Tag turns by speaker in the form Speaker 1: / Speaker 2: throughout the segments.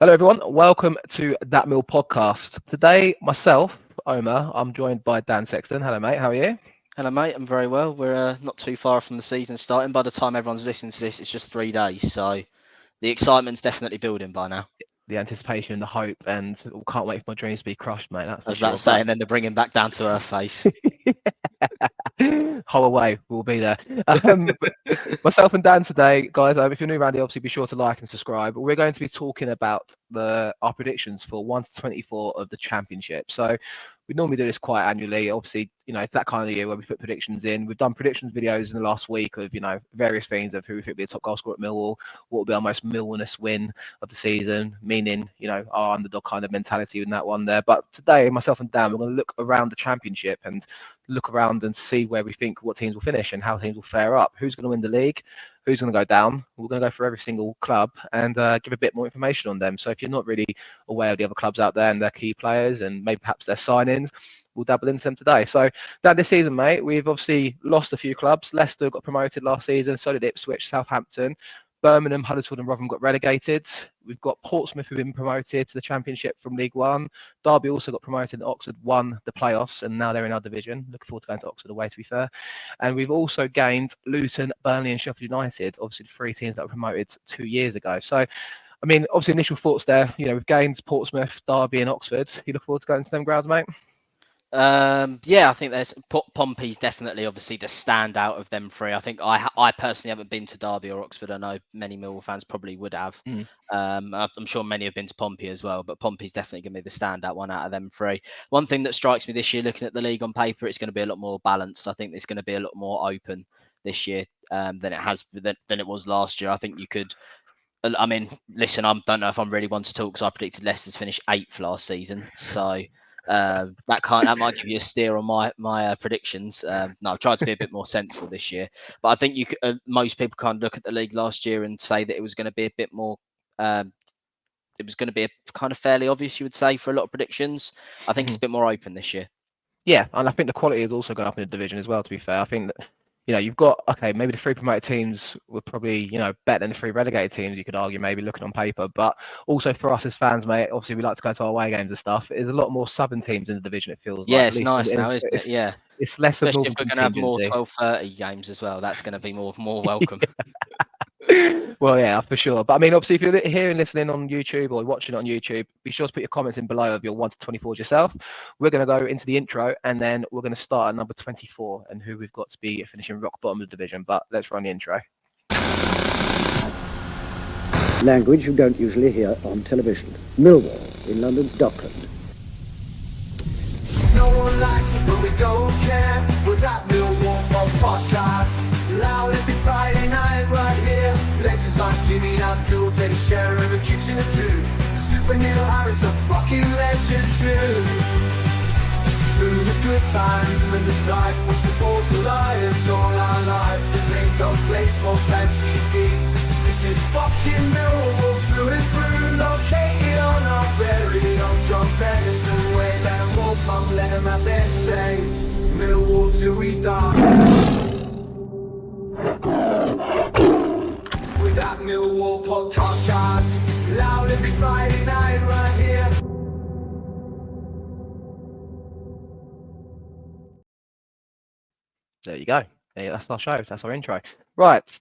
Speaker 1: Hello, everyone. Welcome to That Mill podcast. Today, myself, Omer, I'm joined by Dan Sexton. Hello, mate. How are you?
Speaker 2: Hello, mate. I'm very well. We're not too far from the season starting. By the time everyone's listening to this, it's just 3 days. So the excitement's definitely building by now.
Speaker 1: The anticipation, the hope, and can't wait for my dreams to be crushed, mate. That's
Speaker 2: I
Speaker 1: for
Speaker 2: was about
Speaker 1: sure.
Speaker 2: to say, and then they're bringing back down to earth face.
Speaker 1: Whole away, we'll be there. Myself and Dan today, guys. If you're new around here, obviously be sure to like and subscribe. We're going to be talking about our predictions for 1 to 24 of the Championship. So we normally do this quite annually. Obviously, it's that kind of year where we put predictions in. We've done predictions videos in the last week of various things of who we think will be the top goal scorer at Millwall, what will be our most Millwallness win of the season, meaning our underdog kind of mentality in that one there. But today, myself and Dan, we're going to look around the Championship and look around and see where we think what teams will finish and how teams will fare up. Who's going to win the league? Who's going to go down? We're going to go through every single club and give a bit more information on them. So if you're not really aware of the other clubs out there and their key players and maybe perhaps their signings, we'll dabble into them today. So, Dan, this season, mate, we've obviously lost a few clubs. Leicester got promoted last season, so did Ipswich, Southampton. Birmingham, Huddersfield and Rotherham got relegated. We've got Portsmouth who've been promoted to the Championship from League One. Derby also got promoted. Oxford won the playoffs and now they're in our division. Looking forward to going to Oxford away, to be fair. And we've also gained Luton, Burnley and Sheffield United, obviously the 3 teams that were promoted 2 years ago. So, I mean, obviously initial thoughts there. We've gained Portsmouth, Derby and Oxford. You look forward to going to them grounds, mate?
Speaker 2: Yeah, I think there's Pompey's definitely obviously the standout of them 3. I think I personally haven't been to Derby or Oxford. I know many Millwall fans probably would have. I'm sure many have been to Pompey as well, but Pompey's definitely going to be the standout one out of them 3. One thing that strikes me this year, looking at the league on paper, it's going to be a lot more balanced. I think it's going to be a lot more open this year than it was last year. I think you could. I mean, listen, I don't know if I'm really one to talk because I predicted Leicester to finish 8th last season, so. That might give you a steer on my predictions. No, I've tried to be a bit more sensible this year, but I think most people kind of look at the league last year and say that it was going to be a bit more. It was going to be a kind of fairly obvious, you would say, for a lot of predictions. I think it's a bit more open this year.
Speaker 1: Yeah, and I think the quality has also gone up in the division as well, to be fair. I think that, you've got, maybe the 3 promoted teams were probably, better than the 3 relegated teams, you could argue, maybe looking on paper. But also for us as fans, mate, obviously we like to go to our away games and stuff. There's a lot more southern teams in the division, it feels
Speaker 2: Yeah,
Speaker 1: like.
Speaker 2: it's nice now, isn't it? Yeah.
Speaker 1: It's less of
Speaker 2: Especially
Speaker 1: normal
Speaker 2: if we're going to have more
Speaker 1: contingency.
Speaker 2: 12:30 games as well. That's going to be more welcome.
Speaker 1: Well, yeah, for sure. But I mean, obviously, if you're here and listening on YouTube or watching it on YouTube, be sure to put your comments in below of your 1 to 24 yourself. We're going to go into the intro and then we're going to start at number 24 and who we've got to be finishing rock bottom of the division. But let's run the intro.
Speaker 3: Language you don't usually hear on television. Millwall in London's Dockland.
Speaker 4: No one likes us, but we don't care. We're that Millwall podcast. Loud every Friday night right here. Legends like Jimmy and Abdul take a share of the kitchen or 2. Super Neil Harris, a fucking legend too. Through the good times and in this life, we support the Lions all our life. This ain't no place for fancy feet. This is fucking Millwall through and through. Located on our very own John Benison way. Let them walk on, let them have their say. Millwall till we die. With that Millwall podcast, loud every Friday night right here.
Speaker 1: There you go. Yeah, that's our show. That's our intro. Right.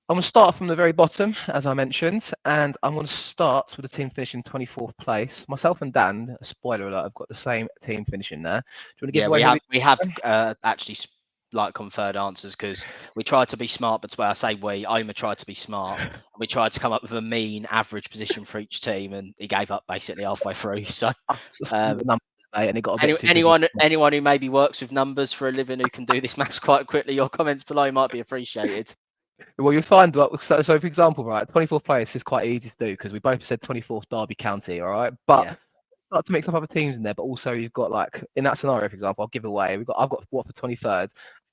Speaker 1: I'm going to start from the very bottom, as I mentioned, and I'm going to start with the team finishing 24th place. Myself and Dan, spoiler alert, I've got the same team finishing there. Do you want to give away?
Speaker 2: We have actually conferred answers because we tried to be smart, but I say Omer tried to be smart. And we tried to come up with a mean average position for each team, and he gave up basically halfway through. So.
Speaker 1: And it got a bit
Speaker 2: anyone who maybe works with numbers for a living who can do this maths quite quickly, your comments below might be appreciated.
Speaker 1: Well, you'll find, so for example, right, 24th place is quite easy to do because we both said 24th Derby County, all right? But start to mix up other teams in there, but also you've got, like, in that scenario, for example, I'll give away, I've got Watford 23rd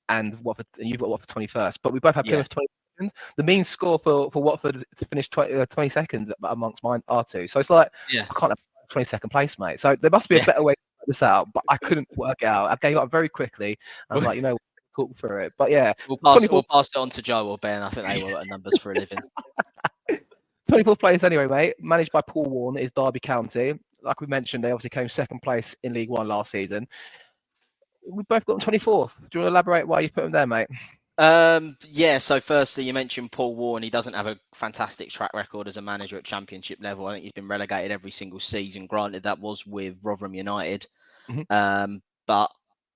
Speaker 1: and you've got Watford 21st, but we both have Plymouth 22nd. The mean score for Watford to finish 22nd amongst our 2. So it's like, I can't have 22nd place, mate. So there must be a better way to work this out, but I couldn't work it out. I gave up very quickly. I was like, talk through it. But yeah,
Speaker 2: we'll pass it on to Joe or Ben. I think they work at numbers for a living.
Speaker 1: 24th place anyway, mate. Managed by Paul Warne is Derby County. Like we mentioned, they obviously came second place in League One last season. We both got them 24th. Do you want to elaborate why you put them there, mate?
Speaker 2: Yeah, so firstly, you mentioned Paul Warne. He doesn't have a fantastic track record as a manager at Championship level. I think he's been relegated every single season. Granted, that was with Rotherham United. But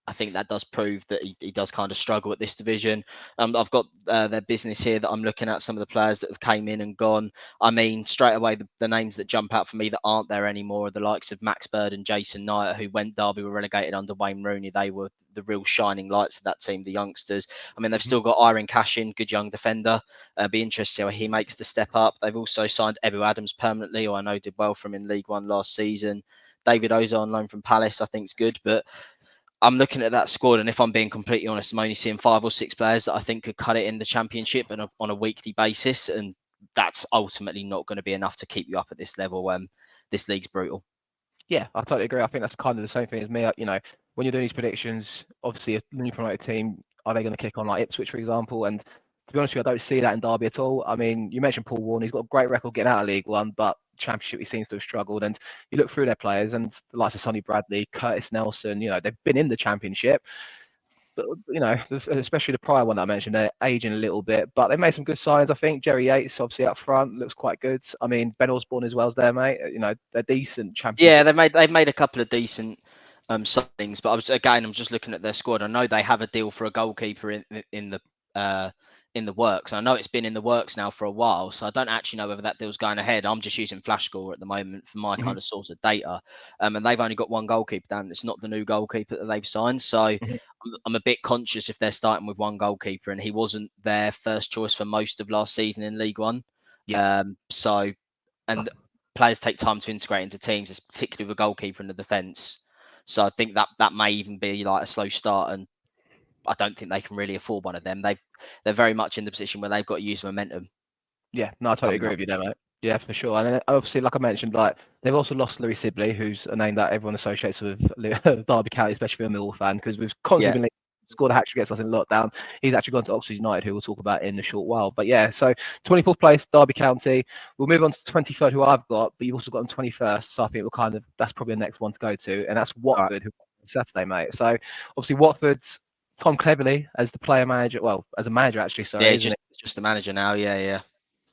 Speaker 2: I think that does prove that he does kind of struggle at this division. I've got their business here that I'm looking at, some of the players that have came in and gone. I mean, straight away, the names that jump out for me that aren't there anymore are the likes of Max Bird and Jason Knight, who when Derby were relegated under Wayne Rooney, they were the real shining lights of that team, the youngsters. I mean, they've still got Iron Cashin, good young defender. Be interested to see how he makes the step up. They've also signed Ebu Adams permanently, who I know did well from in League One last season. David Oza on loan from Palace, I think is good, but I'm looking at that squad, and if I'm being completely honest, I'm only seeing 5 or 6 players that I think could cut it in the Championship and on a weekly basis, and that's ultimately not going to be enough to keep you up at this level. This league's brutal.
Speaker 1: Yeah, I totally agree. I think that's kind of the same thing as me. You know, when you're doing these predictions, obviously a newly promoted team, are they going to kick on like Ipswich, for example? And to be honest with you, I don't see that in Derby at all. I mean, you mentioned Paul Warne. He's got a great record getting out of League One, but Championship he seems to have struggled. And you look through their players, and the likes of Sonny Bradley, Curtis Nelson, you know, they've been in the Championship. But, you know, especially the prior one that I mentioned, they're aging a little bit. But they made some good signs, I think. Jerry Yates, obviously, up front, looks quite good. I mean, Ben Osborne as well is there, mate. You know, they're decent Championship.
Speaker 2: Yeah, they've made a couple of decent signings, but I'm just looking at their squad. I know they have a deal for a goalkeeper in the works. I know it's been in the works now for a while, so I don't actually know whether that deal's going ahead. I'm just using FlashScore at the moment for my kind of source of data, and they've only got one goalkeeper down. It's not the new goalkeeper that they've signed, so I'm a bit conscious if they're starting with one goalkeeper, and he wasn't their first choice for most of last season in League One.
Speaker 1: Yeah.
Speaker 2: Players take time to integrate into teams, particularly with a goalkeeper in the defence. So I think that may even be like a slow start, and I don't think they can really afford one of them. They're very much in the position where they've got to use momentum.
Speaker 1: Yeah, no, I totally agree with you there, mate. Yeah, for sure. And then obviously, like I mentioned, like they've also lost Louis Sibley, who's a name that everyone associates with Derby County, especially a Millwall fan, because we've constantly scored a hat-trick against us in lockdown. He's actually gone to Oxford United, who we'll talk about in a short while. But yeah, so 24th place, Derby County. We'll move on to 23rd, who I've got, but you've also got them 21st. So I think that's probably the next one to go to, and that's Watford, who Saturday, mate. So obviously Watford's Tom Cleverley as the player manager, well, as a manager actually, sorry, isn't it?
Speaker 2: Just the manager now, yeah.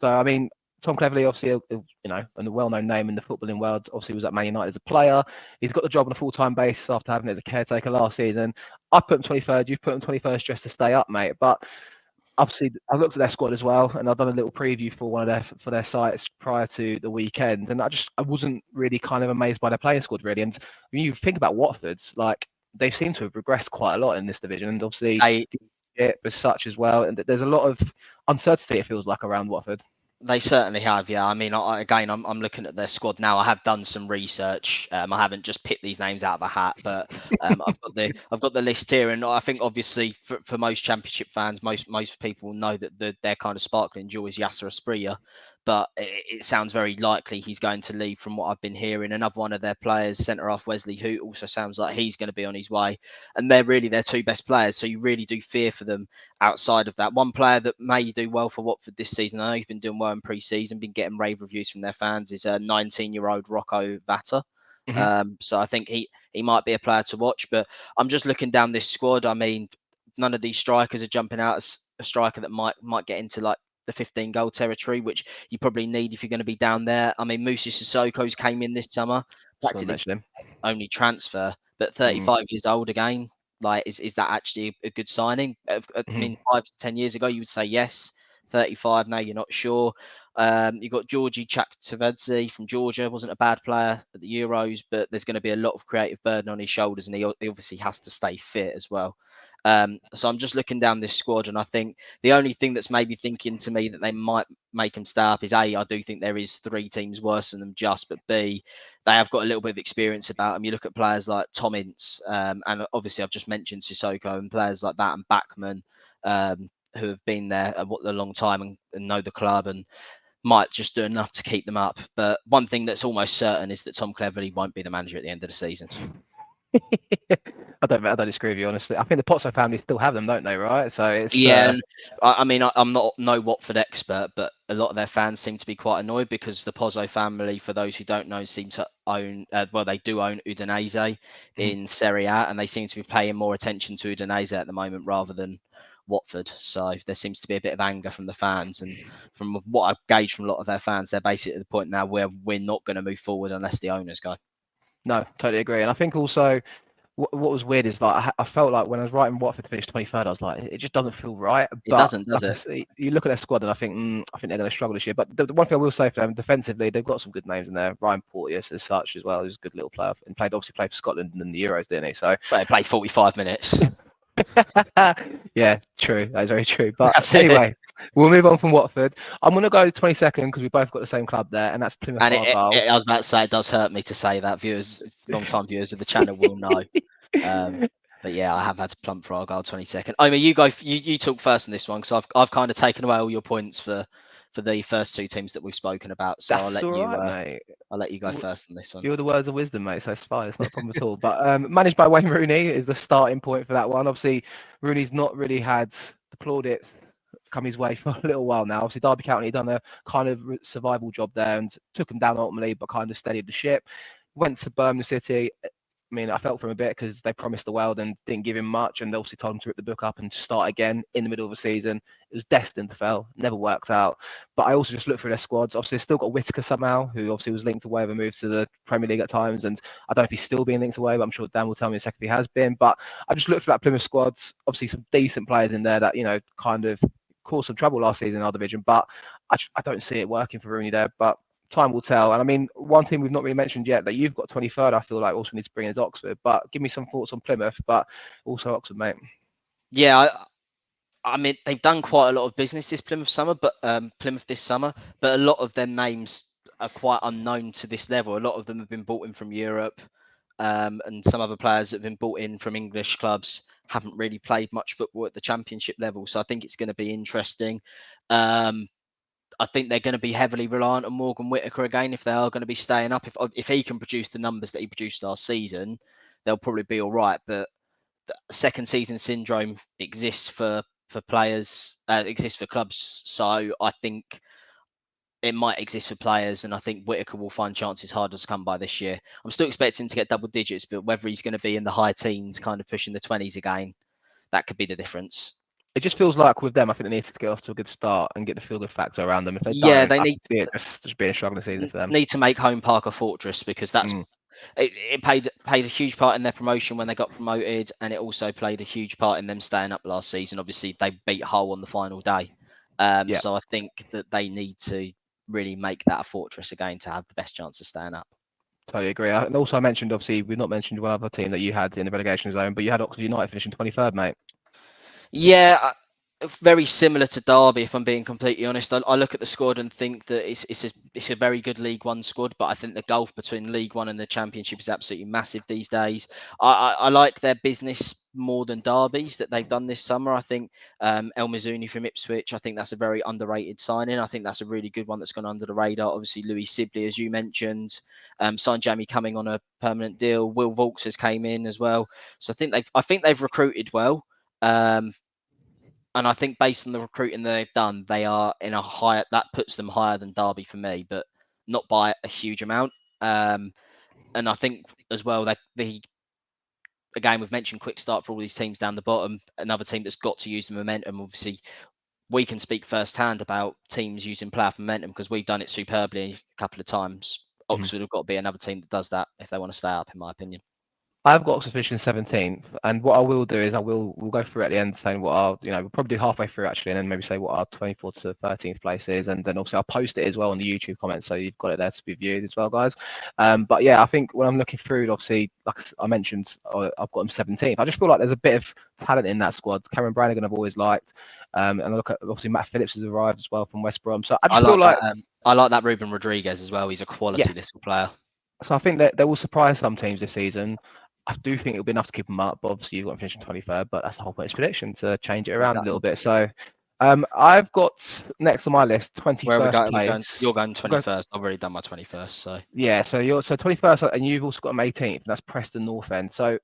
Speaker 1: So I mean, Tom Cleverley, obviously, you know, and a well-known name in the footballing world. Obviously, was at Man United as a player. He's got the job on a full-time basis after having it as a caretaker last season. I put him 23rd. You've put him 21st just to stay up, mate. But obviously, I looked at their squad as well, and I've done a little preview for their sites prior to the weekend, and I wasn't really kind of amazed by their playing squad really. And when you think about Watford's, like they seem to have regressed quite a lot in this division, and obviously as such as well. And there's a lot of uncertainty, it feels like, around Watford.
Speaker 2: They certainly have, yeah. I mean, I'm looking at their squad now. I have done some research. I haven't just picked these names out of a hat, but I've got the list here, and I think obviously for most Championship fans, most people know that their kind of sparkling jewel is Yasser Asprilla, but it sounds very likely he's going to leave from what I've been hearing. Another one of their players, centre half Wesley Hoot, also sounds like he's going to be on his way, and they're really their two best players. So you really do fear for them outside of that. One player that may do well for Watford this season, I know he's been doing well in pre-season, been getting rave reviews from their fans, is a 19-year-old Rocco Vata. So I think he might be a player to watch. But I'm just looking down this squad. I mean, none of these strikers are jumping out as a striker that might get into like the 15 goal territory, which you probably need if you're going to be down there. I mean, Musa Sissoko's came in this summer, practically only transfer, but 35 years old again. Like, is that actually a good signing? I mean, 5 to 10 years ago, you would say yes. 35 now, you're not sure. You've got Georgi Chaktavedze from Georgia, wasn't a bad player at the Euros, but there's going to be a lot of creative burden on his shoulders, and he obviously has to stay fit as well. So I'm just looking down this squad, and I think the only thing that's maybe thinking to me that they might make him stay up is A, I do think there is 3 teams worse than them just, but B, they have got a little bit of experience about them. You look at players like Tom Ince, and obviously I've just mentioned Sissoko, and players like that, and Bachmann, who have been there a long time and know the club and might just do enough to keep them up. But one thing that's almost certain is that Tom Cleverley won't be the manager at the end of the season.
Speaker 1: I don't disagree with you, honestly. I think the Pozzo family still have them, don't they? Right? So it's
Speaker 2: And I mean, I'm not no Watford expert, but a lot of their fans seem to be quite annoyed because the Pozzo family, for those who don't know, seem to own they do own Udinese in Serie A, and they seem to be paying more attention to Udinese at the moment rather than Watford. So there seems to be a bit of anger from the fans, and from what I've gauged from a lot of their fans, they're basically at the point now where we're not going to move forward unless the owners go.
Speaker 1: No, totally agree. And I think also what was weird is like I felt like when I was writing Watford to finish 23rd, I was like, it just doesn't feel right.
Speaker 2: It
Speaker 1: But
Speaker 2: doesn't, does
Speaker 1: like
Speaker 2: it?
Speaker 1: you look at their squad and I think they're going to struggle this year. But the one thing I will say for them defensively, they've got some good names in there. Ryan Porteous as such as well, who's a good little player and obviously played for Scotland in the Euros, didn't he? So
Speaker 2: But they played 45 minutes.
Speaker 1: yeah, true. That is very true. But anyway, we'll move on from Watford. I'm going to go 22nd because we both got the same club there, and that's Plymouth Argyle.
Speaker 2: I was about to say, it does hurt me to say that. Long-time viewers of the channel will know. But yeah, I have had to plump for Argyle 22nd. Omer, you go. You talk first on this one because I've kind of taken away all your points for the first two teams that we've spoken about. So
Speaker 1: That's mate.
Speaker 2: I'll let you go first on this one.
Speaker 1: You're the words of wisdom, mate. So it's fine. It's not a problem at all. But managed by Wayne Rooney is the starting point for that one. Obviously, Rooney's not really had the plaudits come his way for a little while now. Obviously, Derby County done a kind of survival job there and took him down ultimately, but kind of steadied the ship. Went to Birmingham City. I mean, I felt for him a bit because they promised the world and didn't give him much, and they obviously told him to rip the book up and start again in the middle of the season. It was destined to fail, never worked out. But I also just looked through their squads. Obviously, they've still got Whittaker somehow, who obviously was linked away with a move to the Premier League at times, and I don't know if he's still being linked away, but I'm sure Dan will tell me in a second if he has been. But I just looked for that Plymouth squads. Obviously, some decent players in there that kind of caused some trouble last season in our division, but I don't see it working for Rooney there. But time will tell. And I mean, one team we've not really mentioned yet that you've got 23rd, I feel like also needs to bring in is Oxford. But give me some thoughts on Plymouth, but also Oxford, mate.
Speaker 2: Yeah, I mean, they've done quite a lot of business this Plymouth this summer, but a lot of their names are quite unknown to this level. A lot of them have been brought in from Europe, and some other players that have been brought in from English clubs haven't really played much football at the Championship level. So I think it's going to be interesting. I think they're going to be heavily reliant on Morgan Whittaker again if they are going to be staying up. If he can produce the numbers that he produced last season, they'll probably be all right. But the second season syndrome exists for players, exists for clubs. So I think it might exist for players, and I think Whittaker will find chances harder to come by this year. I'm still expecting to get double digits, but whether he's going to be in the high teens, kind of pushing the 20s again, that could be the difference.
Speaker 1: It just feels like with them, I think they need to get off to a good start and get the feel-good factor around them. If they
Speaker 2: don't,
Speaker 1: they need to just be a struggling season for them.
Speaker 2: Need to make Home Park a fortress because that's it played a huge part in their promotion when they got promoted, and it also played a huge part in them staying up last season. Obviously, they beat Hull on the final day, so I think that they need to really make that a fortress again to have the best chance of staying up.
Speaker 1: Totally agree. And also, I mentioned obviously we've not mentioned one other team that you had in the relegation zone, but you had Oxford United finishing 23rd, mate.
Speaker 2: Yeah, very similar to Derby, if I'm being completely honest. I look at the squad and think that it's a very good League One squad, but I think the gulf between League One and the Championship is absolutely massive these days. I like their business more than Derby's that they've done this summer. I think El Mizuni from Ipswich, I think that's a very underrated signing. I think that's a really good one that's gone under the radar. Obviously, Louis Sibley, as you mentioned, signed Jamie Cumming on a permanent deal. Will Vaulks has came in as well. So I think they've recruited well. And I think based on the recruiting they've done, they are in a higher, that puts them higher than Derby for me, but not by a huge amount. And I think as well, again, we've mentioned quick start for all these teams down the bottom. Another team that's got to use the momentum. Obviously, we can speak firsthand about teams using playoff momentum because we've done it superbly a couple of times. Oxford have got to be another team that does that if they want to stay up, in my opinion.
Speaker 1: I've got Oxford finishing 17th, and what I will do is we'll go through at the end saying what our, we'll probably do halfway through actually, and then maybe say what our 24th to 13th place is, and then obviously I'll post it as well on the YouTube comments, so you've got it there to be viewed as well, guys. But yeah, I think when I'm looking through, obviously, like I mentioned, I've got them 17th. I just feel like there's a bit of talent in that squad. Cameron Brannigan I've always liked, and I look at obviously Matt Phillips has arrived as well from West Brom, so I feel like
Speaker 2: I like that Ruben Rodriguez as well. He's a quality little player.
Speaker 1: So I think that they will surprise some teams this season. I do think it'll be enough to keep them up. But obviously, you've got to finish in 23rd, but that's the whole point of this prediction to change it around a little bit. So I've got next on my list 21st place.
Speaker 2: You're going 21st. I've already done my 21st. So
Speaker 1: yeah, so you're 21st, and you've also got them 18th. And that's Preston North End. So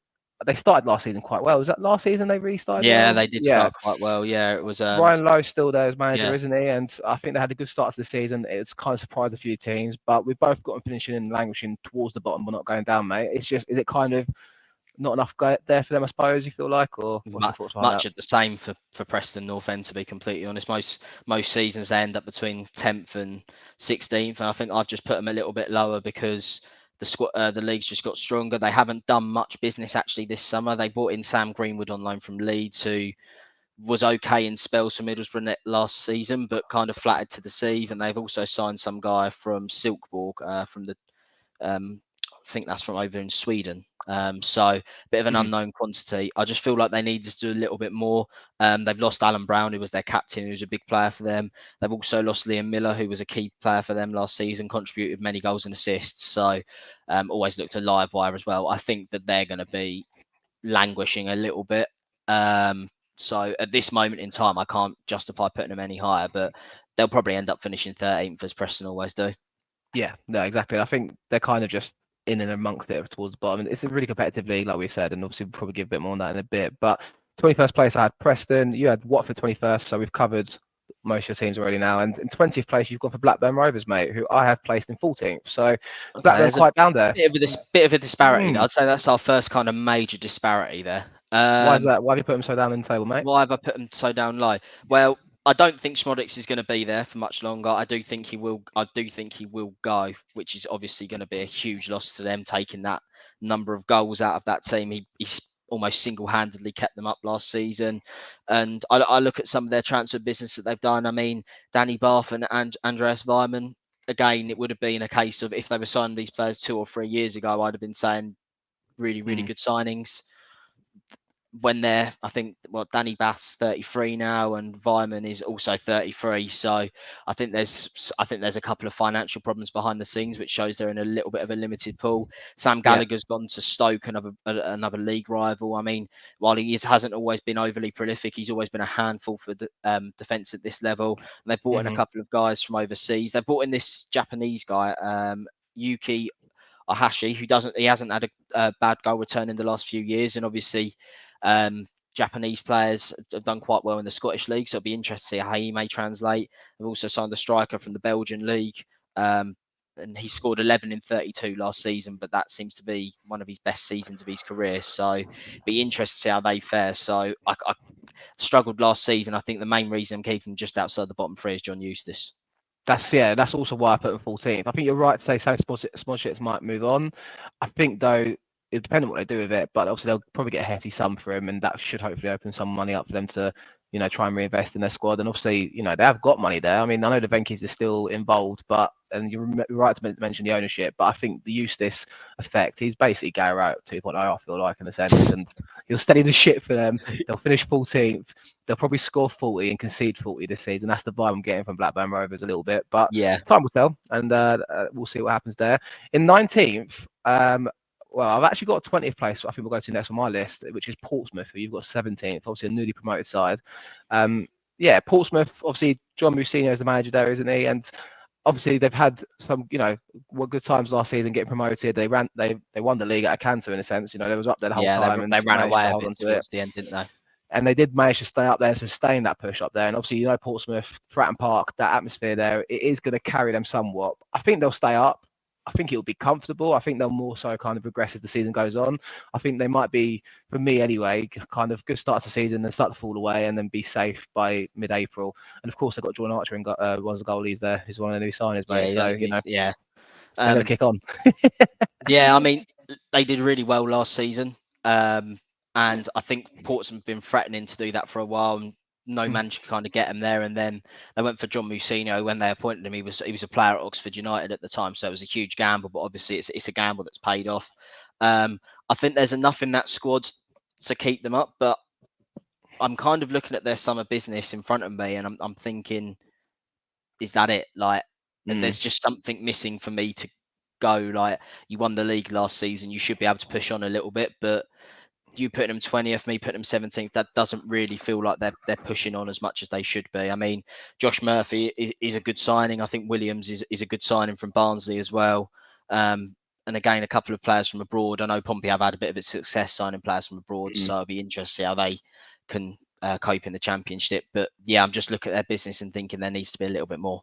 Speaker 1: they started last season quite well. Was that last season they restarted?
Speaker 2: Yeah,
Speaker 1: well?
Speaker 2: they did start quite well. Yeah, it was.
Speaker 1: Ryan Lowe's still there as manager,
Speaker 2: yeah.
Speaker 1: isn't he? And I think they had a good start to the season. It's kind of surprised a few teams, but we've both got them finishing and languishing towards the bottom. We're not going down, mate. It's just, is it kind of not enough there for them, I suppose, you feel like? Or what's your thoughts on that?
Speaker 2: Much of the same for Preston North End, to be completely honest. Most seasons they end up between 10th and 16th, and I think I've just put them a little bit lower because the league's just got stronger. They haven't done much business actually this summer. They brought in Sam Greenwood on loan from Leeds, who was okay in spells for Middlesbrough last season, but kind of flattered to deceive. And they've also signed some guy from Silkeborg, from the I think that's from over in Sweden. So a bit of an unknown quantity. I just feel like they need to do a little bit more. They've lost Alan Brown, who was their captain, who was a big player for them. They've also lost Liam Miller, who was a key player for them last season, contributed many goals and assists. So always looked a live wire as well. I think that they're going to be languishing a little bit. So at this moment in time, I can't justify putting them any higher, but they'll probably end up finishing 13th, as Preston always do.
Speaker 1: Yeah, no, exactly. I think they're kind of just in and amongst it towards the bottom. It's a really competitive league, like we said, and obviously we'll probably give a bit more on that in a bit. But 21st place, I had Preston. You had Watford 21st, so we've covered most of your teams already now. And in 20th place, you've gone for Blackburn Rovers, mate, who I have placed in 14th. So Blackburn's quite down there.
Speaker 2: Bit of a disparity. I'd say that's our first kind of major disparity there.
Speaker 1: Why is that? Why have you put them so down in the table, mate?
Speaker 2: Why have I put them so down low? Well, I don't think Schmodix is going to be there for much longer. I do think he will go, which is obviously going to be a huge loss to them, taking that number of goals out of that team. He's almost single-handedly kept them up last season. And I look at some of their transfer business that they've done. I mean, Danny Bath and Andreas Weimann, again, it would have been a case of if they were signing these players 2 or 3 years ago, I'd have been saying really, really good signings. When I think, Danny Bath's 33 now, and Weimann is also 33. So I think there's a couple of financial problems behind the scenes, which shows they're in a little bit of a limited pool. Sam Gallagher's gone to Stoke, another league rival. I mean, while he hasn't always been overly prolific, he's always been a handful for the defence at this level. And they've brought in a couple of guys from overseas. They've brought in this Japanese guy, Yuki Ohashi, he hasn't had a bad goal return in the last few years, and obviously Japanese players have done quite well in the Scottish league, so it'll be interesting to see how he may translate. They've also signed a striker from the Belgian league, and he scored 11 in 32 last season, but that seems to be one of his best seasons of his career. So it'll be interesting to see how they fare. So I struggled last season. I think the main reason I'm keeping just outside the bottom 3 is John Eustace.
Speaker 1: That's also why I put him 14th. I think you're right to say some sponsorships might move on. I think though, it depends on what they do with it, but obviously they'll probably get a hefty sum for him, and that should hopefully open some money up for them to, try and reinvest in their squad. And obviously, they have got money there. I mean, I know the Venky's are still involved, and you're right to mention the ownership, but I think the Eustace effect, he's basically Gary Rowett 2.0, I feel like, in a sense, and he'll steady the ship for them. They'll finish 14th. They'll probably score 40 and concede 40 this season. That's the vibe I'm getting from Blackburn Rovers a little bit, but yeah, time will tell, and we'll see what happens there. In 19th, I've actually got a 20th place. I think we'll go to next on my list, which is Portsmouth, who you've got 17th, obviously a newly promoted side. Portsmouth, obviously John Mousinho is the manager there, isn't he? And obviously they've had some, good times last season getting promoted. They won the league at a canter in a sense. They was up there the whole time.
Speaker 2: They ran away a bit towards the end, didn't they?
Speaker 1: And they did manage to stay up there and sustain that push up there. And obviously, Portsmouth, Fratton Park, that atmosphere there, it is going to carry them somewhat. I think they'll stay up. I think it'll be comfortable. I think they'll more so kind of regress as the season goes on. I think they might be, for me anyway, kind of good start to the season, then start to fall away and then be safe by mid-April. And of course, they've got Jordan Archer and one of the goalies there, who's one of the new signings, mate. They're going to kick on.
Speaker 2: I mean, they did really well last season. And I think Portsmouth have been threatening to do that for a while. And no manager could kind of get him there, and then they went for John Mousinho when they appointed him. He was a player at Oxford United at the time, so it was a huge gamble. But obviously, it's a gamble that's paid off. I think there's enough in that squad to keep them up, but I'm kind of looking at their summer business in front of me, and I'm thinking, is that it? Like, there's just something missing for me to go. Like, you won the league last season, you should be able to push on a little bit, but you putting them 20th, me putting them 17th, that doesn't really feel like they're pushing on as much as they should be. I mean, Josh Murphy is a good signing. I think Williams is a good signing from Barnsley as well. and again, a couple of players from abroad. I know Pompey have had a bit of a success signing players from abroad, so it'll be interesting to see how they can cope in the Championship. But yeah, I'm just looking at their business and thinking there needs to be a little bit more.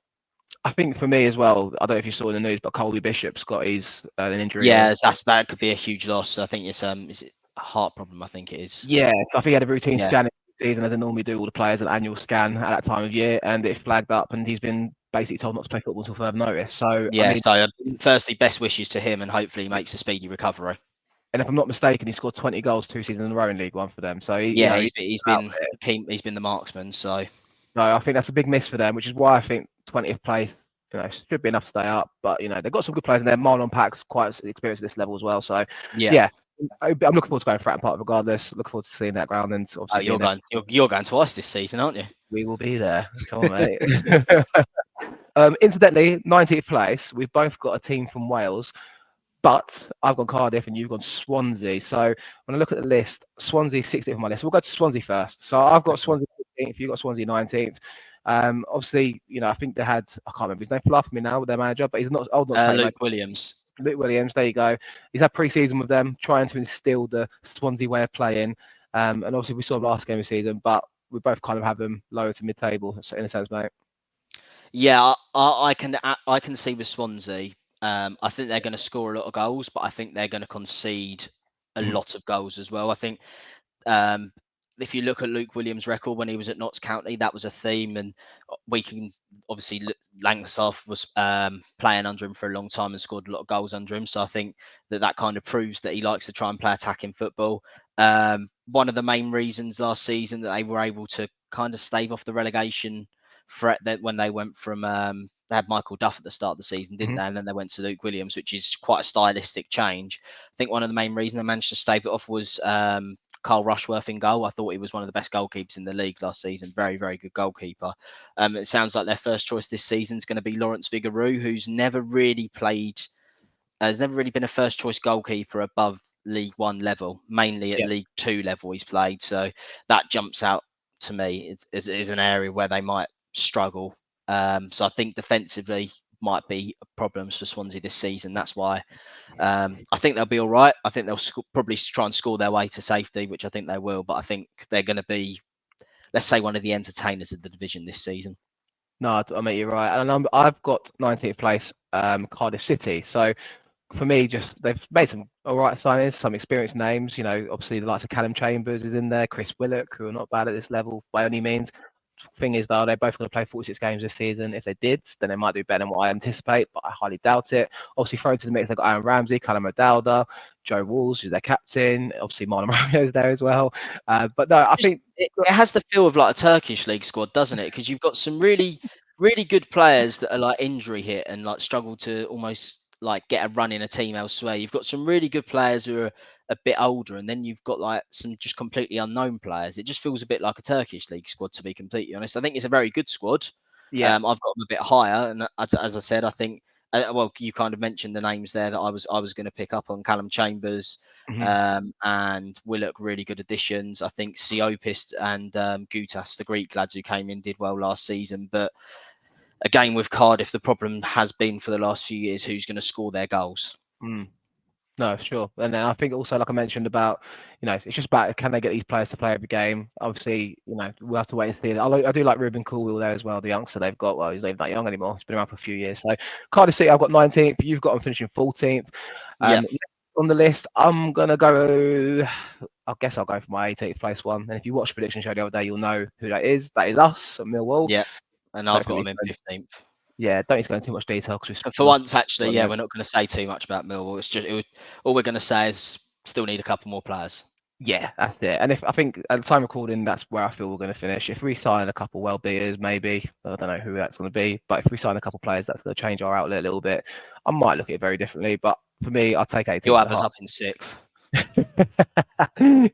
Speaker 1: I think for me as well, I don't know if you saw in the news, but Colby Bishop's got his an injury.
Speaker 2: Yeah, that could be a huge loss. I think it's is it a heart problem? I think it is.
Speaker 1: Yeah, so I think he had a routine
Speaker 2: Yeah.
Speaker 1: scan season as they normally do all the players, an annual scan at that time of year, and it flagged up, and he's been basically told not to play football until further notice. So
Speaker 2: Yeah,
Speaker 1: I mean,
Speaker 2: so firstly, best wishes to him, and hopefully he makes a speedy recovery.
Speaker 1: and if I'm not mistaken, he scored 20 goals 2 seasons in a row in League One for them. So
Speaker 2: he's been the marksman. So
Speaker 1: I think that's a big miss for them, which is why I think 20th place, should be enough to stay up. But they've got some good players in there. Marlon Pack's quite experienced at this level as well. So yeah. I'm looking forward to going Fratton Park regardless. Looking forward to seeing that ground, and obviously
Speaker 2: you're going twice this season, aren't you?
Speaker 1: We will be there. Come on, mate. Incidentally, 19th place. We've both got a team from Wales, but I've gone Cardiff and you've gone Swansea. So when I look at the list, Swansea 16th on my list. We'll go to Swansea first. So I've got Swansea 16th. You've got Swansea 19th. Obviously, I think they had, I can't remember his name, fluff me now with their manager, but he's not old.
Speaker 2: Luke Williams.
Speaker 1: Luke Williams, there you go. He's had pre-season with them, trying to instill the Swansea way of playing. And obviously we saw him last game of the season, but we both kind of have them lower to mid-table in a sense, mate.
Speaker 2: Yeah, I can see with Swansea. I think they're going to score a lot of goals, but I think they're going to concede a lot of goals as well. I think if you look at Luke Williams' record when he was at Notts County, that was a theme, and we can obviously Langsdorff was playing under him for a long time and scored a lot of goals under him. So I think that kind of proves that he likes to try and play attacking football. One of the main reasons last season that they were able to kind of stave off the relegation threat that when they went from they had Michael Duff at the start of the season, didn't they? And then they went to Luke Williams, which is quite a stylistic change. I think one of the main reasons they managed to stave it off was Carl Rushworth in goal. I thought he was one of the best goalkeepers in the league last season. Very, very good goalkeeper. It sounds like their first choice this season is going to be Lawrence Vigouroux, who's never really been a first choice goalkeeper above League One level, mainly at League Two level he's played. So that jumps out to me is an area where they might struggle. So I think defensively might be problems for Swansea this season. That's why I think they'll be all right. I think they'll probably try and score their way to safety, which I think they will. But I think they're going to be, let's say, one of the entertainers of the division this season.
Speaker 1: No, I mean, you're right. And I've got 19th place, Cardiff City. So for me, they've made some all right signings, some experienced names. Obviously the likes of Callum Chambers is in there, Chris Willock, who are not bad at this level by any means. Thing is, though, they're both going to play 46 games this season. If they did, then they might do better than what I anticipate, but I highly doubt it. Obviously, thrown to the mix, they've got Aaron Ramsey, Callum O'Dowda, Joe Walls, who's their captain. Obviously, Marlon Romeo's there as well. But no, I think
Speaker 2: it has the feel of like a Turkish league squad, doesn't it? Because you've got some really, really good players that are like injury hit and like struggle to almost like get a run in a team elsewhere. You've got some really good players who are a bit older, and then you've got like some just completely unknown players. It just feels a bit like a Turkish league squad, to be completely honest. I think it's a very good squad.
Speaker 1: Yeah,
Speaker 2: I've got them a bit higher, and as I said, I think well, you kind of mentioned the names there that I was going to pick up on. Callum Chambers and Willock, really good additions. I think Siopis and Gutas, the Greek lads who came in, did well last season, but again, with Cardiff, the problem has been for the last few years who's going to score their goals.
Speaker 1: No, sure. And then I think also, like I mentioned about, it's just about can they get these players to play every game? Obviously, we'll have to wait and see. I do like Ruben Coolwell there as well, the youngster they've got. Well, he's not even that young anymore. He's been around for a few years. So Cardiff City, I've got 19th. You've got them finishing 14th. On the list, I'm going to go, I guess I'll go for my 18th place one. And if you watch the prediction show the other day, you'll know who that is. That is us at Millwall.
Speaker 2: Yeah. And I've got them in 15th.
Speaker 1: Yeah, don't need to go into too much detail because
Speaker 2: for once, actually, we're not going to say too much about Millwall. It's just all we're going to say is still need a couple more players.
Speaker 1: Yeah, that's it. And I think at the time of recording, that's where I feel we're going to finish. If we sign a couple well-beers, maybe I don't know who that's going to be, but if we sign a couple players, that's going to change our outlet a little bit. I might look at it very differently, but for me, I'll take 18.
Speaker 2: You'll have us up in 6th.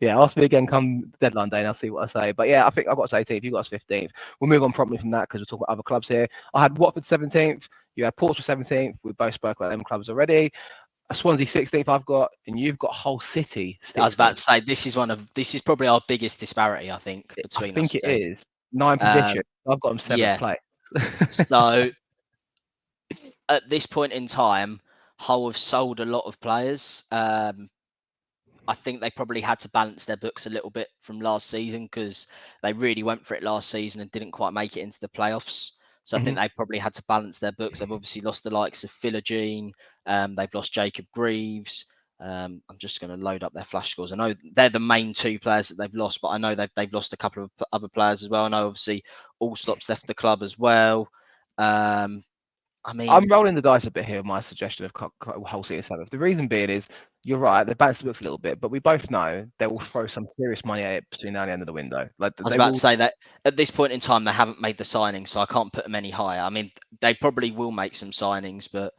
Speaker 1: Yeah, ask me again come deadline day and I'll see what I say. But yeah, I think I've got us 18th, you've got us 15th. We'll move on promptly from that because we'll talk about other clubs here. I had Watford 17th, you had Portsmouth 17th. We both spoke about them clubs already. Swansea 16th I've got, and you've got Hull City 16th.
Speaker 2: I was about to say this is probably our biggest disparity, I think, between us.
Speaker 1: I think it is 9 positions. I've got them 7th place.
Speaker 2: So at this point in time, Hull have sold a lot of players. I think they probably had to balance their books a little bit from last season because they really went for it last season and didn't quite make it into the playoffs. So I think they've probably had to balance their books. They've obviously lost the likes of Philogene. They've lost Jacob Greaves. I'm just going to load up their flash scores. I know they're the main two players that they've lost, but I know they've lost a couple of other players as well. I know obviously Allsop's left the club as well. I mean,
Speaker 1: I'm rolling the dice a bit here with my suggestion of Hull City and Sabbath. The reason being is, you're right, they balance the books a little bit, but we both know they will throw some serious money at it between now and the end of the window. Like,
Speaker 2: I was
Speaker 1: they
Speaker 2: about
Speaker 1: will...
Speaker 2: to say that at this point in time, they haven't made the signing, so I can't put them any higher. I mean, they probably will make some signings, but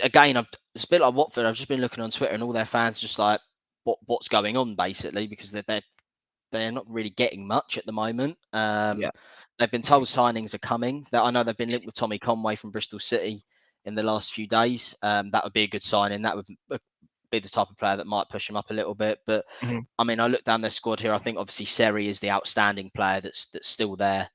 Speaker 2: again, it's a bit like Watford. I've just been looking on Twitter, and all their fans just like, what's going on, basically, because they're not really getting much at the moment.
Speaker 1: Yeah.
Speaker 2: They've been told signings are coming. I know they've been linked with Tommy Conway from Bristol City in the last few days. That would be a good signing. That would be the type of player that might push him up a little bit. But I mean, I look down their squad here. I think obviously Seri is the outstanding player that's still there.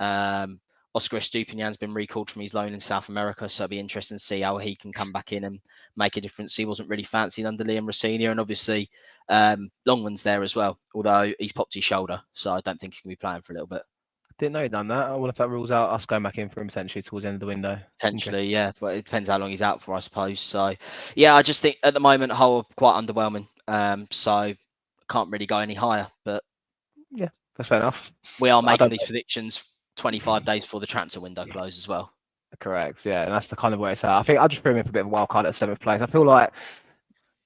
Speaker 2: Oscar Estupinian's been recalled from his loan in South America, so it'll be interesting to see how he can come back in and make a difference. He wasn't really fancied under Liam Rossini, and obviously Longman's there as well, although he's popped his shoulder, so I don't think he's going to be playing for a little bit.
Speaker 1: Didn't know he'd done that. I wonder if that rules out us going back in for him potentially towards the end of the window.
Speaker 2: Potentially, yeah, but it depends how long he's out for, I suppose. So, yeah, I just think at the moment Hull are quite underwhelming, so I can't really go any higher. But
Speaker 1: yeah, that's fair enough.
Speaker 2: We are making these predictions 25 days before the transfer window closes as well.
Speaker 1: Correct, yeah, and that's the kind of way it's at. I think I just threw him in for a bit of a wild card at 7th place. I feel like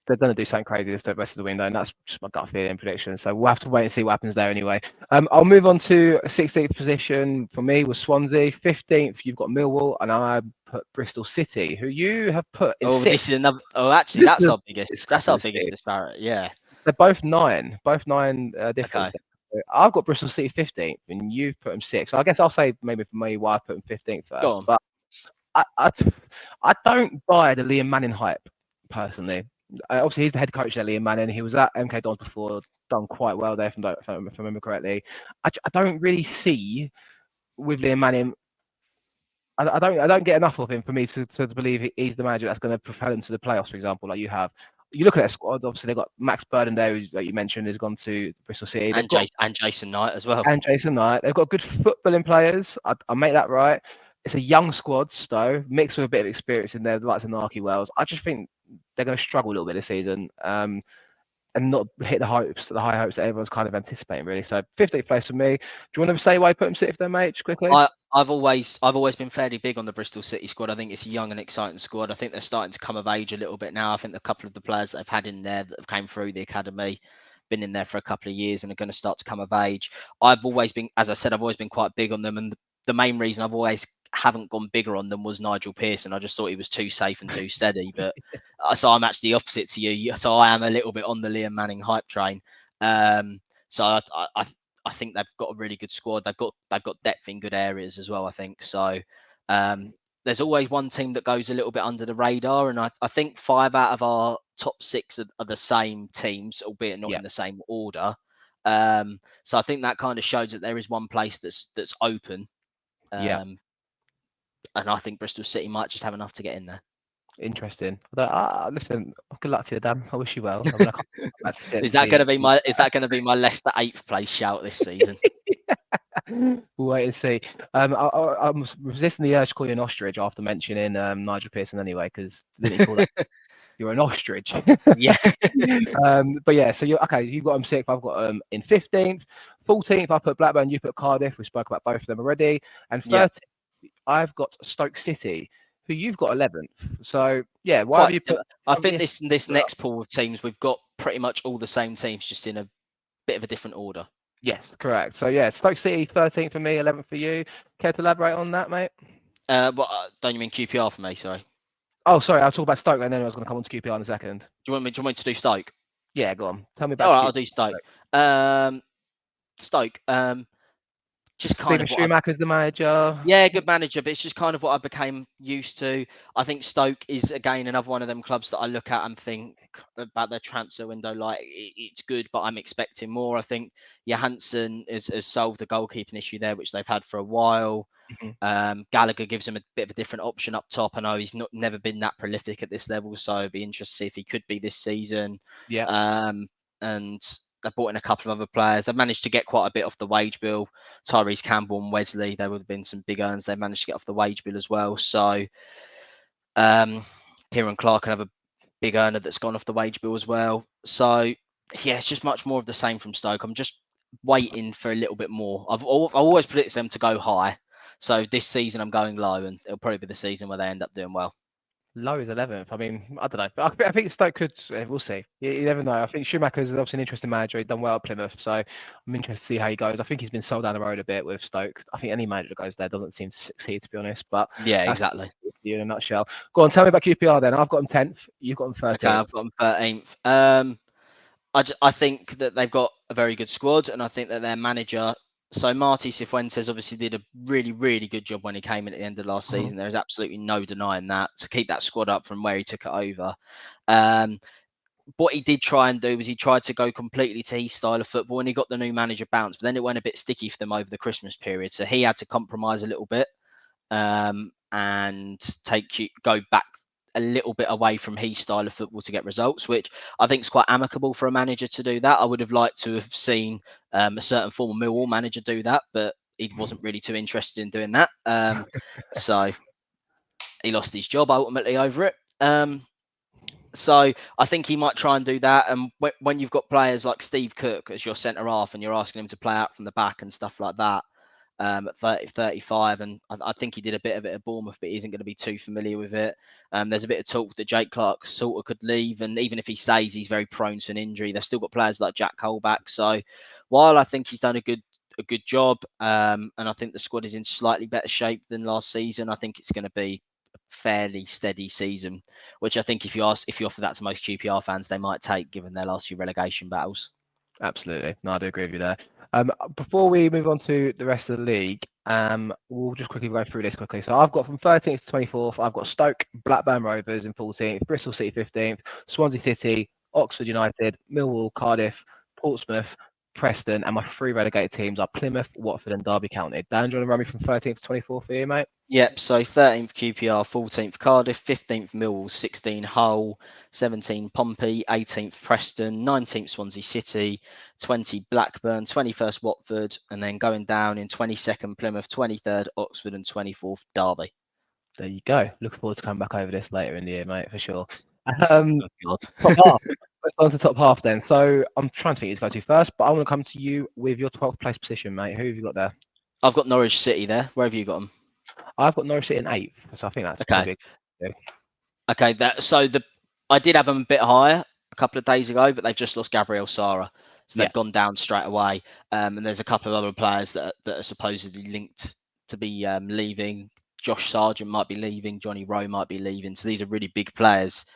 Speaker 1: they're going to do something crazy this rest of the window, and that's just my gut feeling prediction. So we'll have to wait and see what happens there anyway. I'll move on to 16th position for me was Swansea. 15th, you've got Millwall, and I put Bristol City, who you have put in 6th.
Speaker 2: This is another. Oh, actually, that's our biggest. That's our biggest disparity. Yeah,
Speaker 1: they're both nine difference.
Speaker 2: Okay.
Speaker 1: I've got Bristol City 15th, and you've put them 6th. So I guess I'll say maybe for me why I put them 15th first. But I don't buy the Liam Manning hype personally. Obviously, he's the head coach there, Liam Manning. He was at MK Dons before, done quite well there, if I remember correctly. I don't really see with Liam Manning. I don't get enough of him for me to believe he's the manager that's going to propel him to the playoffs, for examul. Like you have. You look at that squad, obviously they've got Max Burden there, that you mentioned, has gone to Bristol City.
Speaker 2: And Jason Knight as well.
Speaker 1: And Jason Knight. They've got good footballing players. I'll make that right. It's a young squad, though, mixed with a bit of experience in there, the likes of Narky Wells. I just think they're going to struggle a little bit this season and not hit the high hopes that everyone's kind of anticipating, really. So 15th place for me. Do you want to say why you put him 6th there, mate, just quickly?
Speaker 2: I've always been fairly big on the Bristol City squad. I think it's a young and exciting squad. I think they're starting to come of age a little bit now. I think a couple of the players that they've had in there that have came through the academy, been in there for a couple of years and are going to start to come of age. I've always been, as I said, I've always been quite big on them. And the main reason I've always haven't gone bigger on them was Nigel Pearson. I just thought he was too safe and too steady. But so I'm actually opposite to you. So I am a little bit on the Liam Manning hype train. So I think they've got a really good squad. They've got depth in good areas as well, I think. So there's always one team that goes a little bit under the radar. And I think 5 out of our top 6 are the same teams, albeit not in the same order. So I think that kind of shows that there is one place that's open. And I think Bristol City might just have enough to get in there.
Speaker 1: Interesting. Listen, good luck to you, Dan. I wish you well.
Speaker 2: Is that going to be my Leicester 8th place shout this season?
Speaker 1: We'll wait and see. I'm resisting the urge to call you an ostrich after mentioning Nigel Pearson anyway, because then he called you're an ostrich.
Speaker 2: Yeah.
Speaker 1: But yeah, so you've got them 6th. I've got them in 15th. 14th, I put Blackburn. You put Cardiff. We spoke about both of them already. And 13th, I've got Stoke City, who you've got 11th. So yeah, why have you put?
Speaker 2: I think this next pool of teams, we've got pretty much all the same teams, just in a bit of a different order.
Speaker 1: Yes, correct. So yeah, Stoke City 13th for me, 11th for you. Care to elaborate on that, mate?
Speaker 2: Don't you mean QPR for me? Sorry.
Speaker 1: Oh, sorry. I'll talk about Stoke, and then I was going to come on to QPR in a second.
Speaker 2: Do you want me to do Stoke?
Speaker 1: Yeah, go on. Tell me about.
Speaker 2: All right, I'll do Stoke. Stoke. Just kind
Speaker 1: Steven Schumacher's the manager.
Speaker 2: Yeah, good manager, but it's just kind of what I became used to. I think Stoke is, again, another one of them clubs that I look at and think about their transfer window like it's good, but I'm expecting more. I think Johansson has solved the goalkeeping issue there, which they've had for a while. Gallagher gives him a bit of a different option up top. I know he's never been that prolific at this level, so it'd be interesting to see if he could be this season.
Speaker 1: Yeah.
Speaker 2: And they brought in a couple of other players. They've managed to get quite a bit off the wage bill. Tyrese Campbell and Wesley, there would have been some big earns. They managed to get off the wage bill as well. So Kieran Clark can have a big earner that's gone off the wage bill as well. So yeah, it's just much more of the same from Stoke. I'm just waiting for a little bit more. I've always predicted them to go high. So this season I'm going low, and it'll probably be the season where they end up doing well.
Speaker 1: Low is 11th. I mean, I don't know. But I think Stoke could. We'll see. You never know. I think Schumacher's obviously an interesting manager. He's done well at Plymouth, so I'm interested to see how he goes. I think he's been sold down the road a bit with Stoke. I think any manager that goes there doesn't seem to succeed, to be honest. But
Speaker 2: yeah, exactly.
Speaker 1: In a nutshell. Go on, tell me about QPR then. I've got them 10th. You've got them 13th.
Speaker 2: Okay, I've got them 13th. I think that they've got a very good squad, and I think that their manager, so Marty Cifuentes, obviously did a really, really good job when he came in at the end of last season. There is absolutely no denying that, to keep that squad up from where he took it over. What he did try and do was he tried to go completely to his style of football, and he got the new manager bounce, but then it went a bit sticky for them over the Christmas period. So he had to compromise a little bit and go back a little bit away from his style of football to get results, which I think is quite amicable for a manager to do that. I would have liked to have seen a certain former Millwall manager do that, but he wasn't really too interested in doing that. So he lost his job ultimately over it. So I think he might try and do that. And when you've got players like Steve Cook as your centre half and you're asking him to play out from the back and stuff like that, at 30, 35, and I think he did a bit of it at Bournemouth, but he isn't going to be too familiar with it. There's a bit of talk that Jake Clark sort of could leave, and even if he stays, he's very prone to an injury. They've still got players like Jack Colback. So while I think he's done a good job, and I think the squad is in slightly better shape than last season, I think it's going to be a fairly steady season, which I think if you offer that to most QPR fans, they might take, given their last few relegation battles.
Speaker 1: Absolutely. No, I do agree with you there. Before we move on to the rest of the league, we'll just quickly go through this quickly. So I've got from 13th to 24th, I've got Stoke, Blackburn Rovers in 14th, Bristol City 15th, Swansea City, Oxford United, Millwall, Cardiff, Portsmouth, Preston, and my 3 relegated teams are Plymouth, Watford, and Derby County. Dan, do you want to run me from 13th to 24th for you, mate?
Speaker 2: Yep, so 13th QPR, 14th Cardiff, 15th Millwall, 16th Hull, 17th Pompey, 18th Preston, 19th Swansea City, 20 Blackburn, 21st Watford, and then going down in 22nd Plymouth, 23rd Oxford, and 24th Derby.
Speaker 1: There you go. Looking forward to coming back over this later in the year, mate, for sure.
Speaker 2: God.
Speaker 1: Top half. Let's go on to top half then. So I'm trying to think who to go to first, but I want to come to you with your 12th place position, mate. Who have you got there?
Speaker 2: I've got Norwich City there. Where have you got them?
Speaker 1: I've got Norwich City in 8th, so I think that's
Speaker 2: okay.
Speaker 1: Big.
Speaker 2: Okay, I did have them a bit higher a couple of days ago, but they've just lost Gabriel Sara, so they've gone down straight away. And there's a couple of other players that are supposedly linked to be leaving. Josh Sargent might be leaving. Johnny Rowe might be leaving. So these are really big players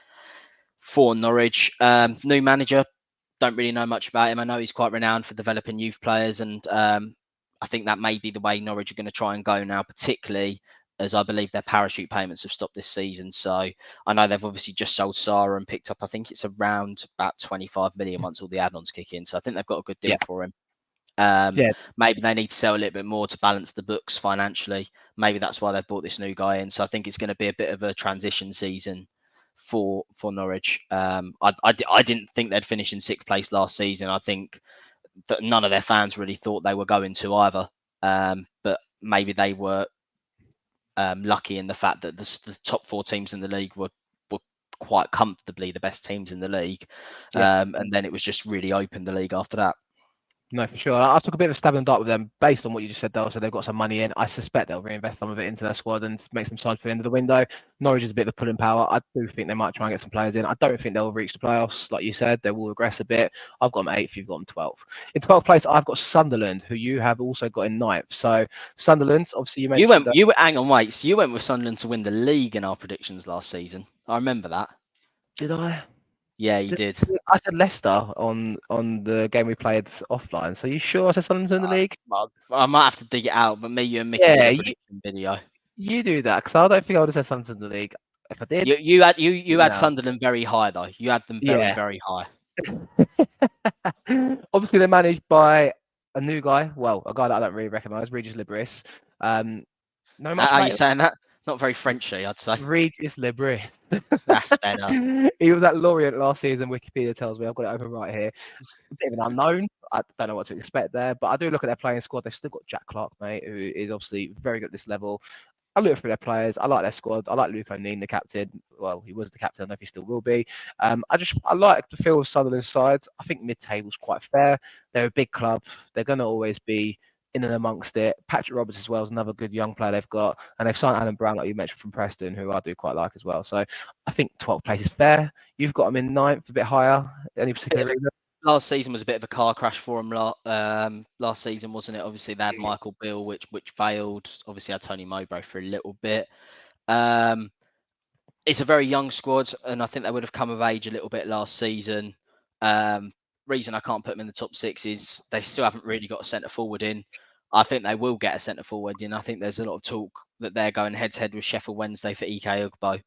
Speaker 2: for Norwich. New manager, don't really know much about him. I know he's quite renowned for developing youth players, and I think that may be the way Norwich are going to try and go now, particularly as I believe their parachute payments have stopped this season. So I know they've obviously just sold Sara and picked up, I think it's around about 25 million once all the add-ons kick in. So I think they've got a good deal for him. Maybe they need to sell a little bit more to balance the books financially. Maybe that's why they've brought this new guy in. So I think it's going to be a bit of a transition season for Norwich. I didn't think they'd finish in 6th place last season. I think that none of their fans really thought they were going to either. But maybe they were lucky in the fact that the top 4 teams in the league were quite comfortably the best teams in the league. And then it was just really open, the league, after that.
Speaker 1: No, for sure. I took a bit of a stab in the dark with them based on what you just said, though. So they've got some money in. I suspect they'll reinvest some of it into their squad and make some sides for the end of the window. Norwich is a bit of a pulling power. I do think they might try and get some players in. I don't think they'll reach the playoffs. Like you said, they will regress a bit. I've got them 8th, you've got them 12th. In 12th place, I've got Sunderland, who you have also got in 9th. So Sunderland, obviously you mentioned...
Speaker 2: hang on, wait. So you went with Sunderland to win the league in our predictions last season. I remember that.
Speaker 1: Did I?
Speaker 2: Yeah, you did.
Speaker 1: I said Leicester on the game we played offline. So you sure I said Sunderland in the league?
Speaker 2: I might have to dig it out, but me, you and Mickey did a prediction video. You
Speaker 1: do that, because I don't think I would have said Sunderland in the league. If I did,
Speaker 2: you had Sunderland very high though. You had them very very high.
Speaker 1: Obviously, they're managed by a new guy. Well, a guy that I don't really recognise, Regis Libris. No,
Speaker 2: How are you saying that? Not very Frenchy, I'd say.
Speaker 1: Regis Lebris.
Speaker 2: That's better.
Speaker 1: He was at Lorient last season. Wikipedia tells me. I've got it open right here. A bit of an unknown. I don't know what to expect there, but I do look at their playing squad. They've still got Jack Clark, mate, who is obviously very good at this level. I look for their players. I like their squad. I like Luke O'Neill, the captain. Well, he was the captain. I don't know if he still will be. I like the feel of Sunderland's side. I think mid-table's quite fair. They're a big club. They're going to always be in and amongst it. Patrick Roberts as well is another good young player they've got. And they've signed Alan Brown, like you mentioned, from Preston, who I do quite like as well. So I think 12th place is fair. You've got them in 9th, a bit higher. Any particular reason?
Speaker 2: Last season was a bit of a car crash for them. Last season, wasn't it? Obviously, they had Michael Beale, which failed. Obviously, had Tony Mowbray for a little bit. It's a very young squad, and I think they would have come of age a little bit last season. Reason I can't put them in the top 6 is they still haven't really got a centre forward in. I think they will get a centre forward in. I think there's a lot of talk that they're going head to head with Sheffield Wednesday for Ike Ugbo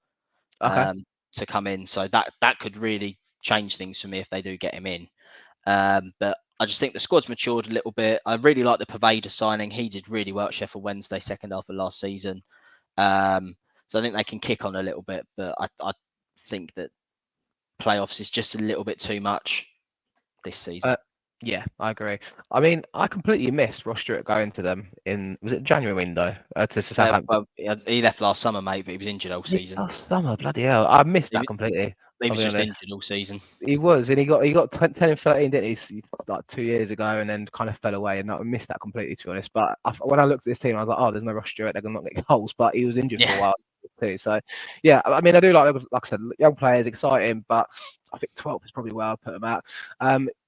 Speaker 2: to come in. So that could really change things for me if they do get him in. But I just think the squad's matured a little bit. I really like the Paveda signing. He did really well at Sheffield Wednesday second half of last season. So I think they can kick on a little bit, but I think that playoffs is just a little bit too much this season.
Speaker 1: Yeah, I agree. I mean, I completely missed Ross Stewart going to them was it January window to Southampton?
Speaker 2: Well, he left last summer, mate, but he was injured all season.
Speaker 1: Last summer, bloody hell. I missed that completely.
Speaker 2: He was just injured all season.
Speaker 1: He was, and he got 10 and 13, didn't he? Like 2 years ago, and then kind of fell away, and I missed that completely, to be honest. But when I looked at this team, I was like, oh, there's no Ross Stewart. They're going to not get goals, but he was injured for a while too. So, yeah, I mean, I do like I said, young players, exciting, but I think 12th is probably where I'll put them at.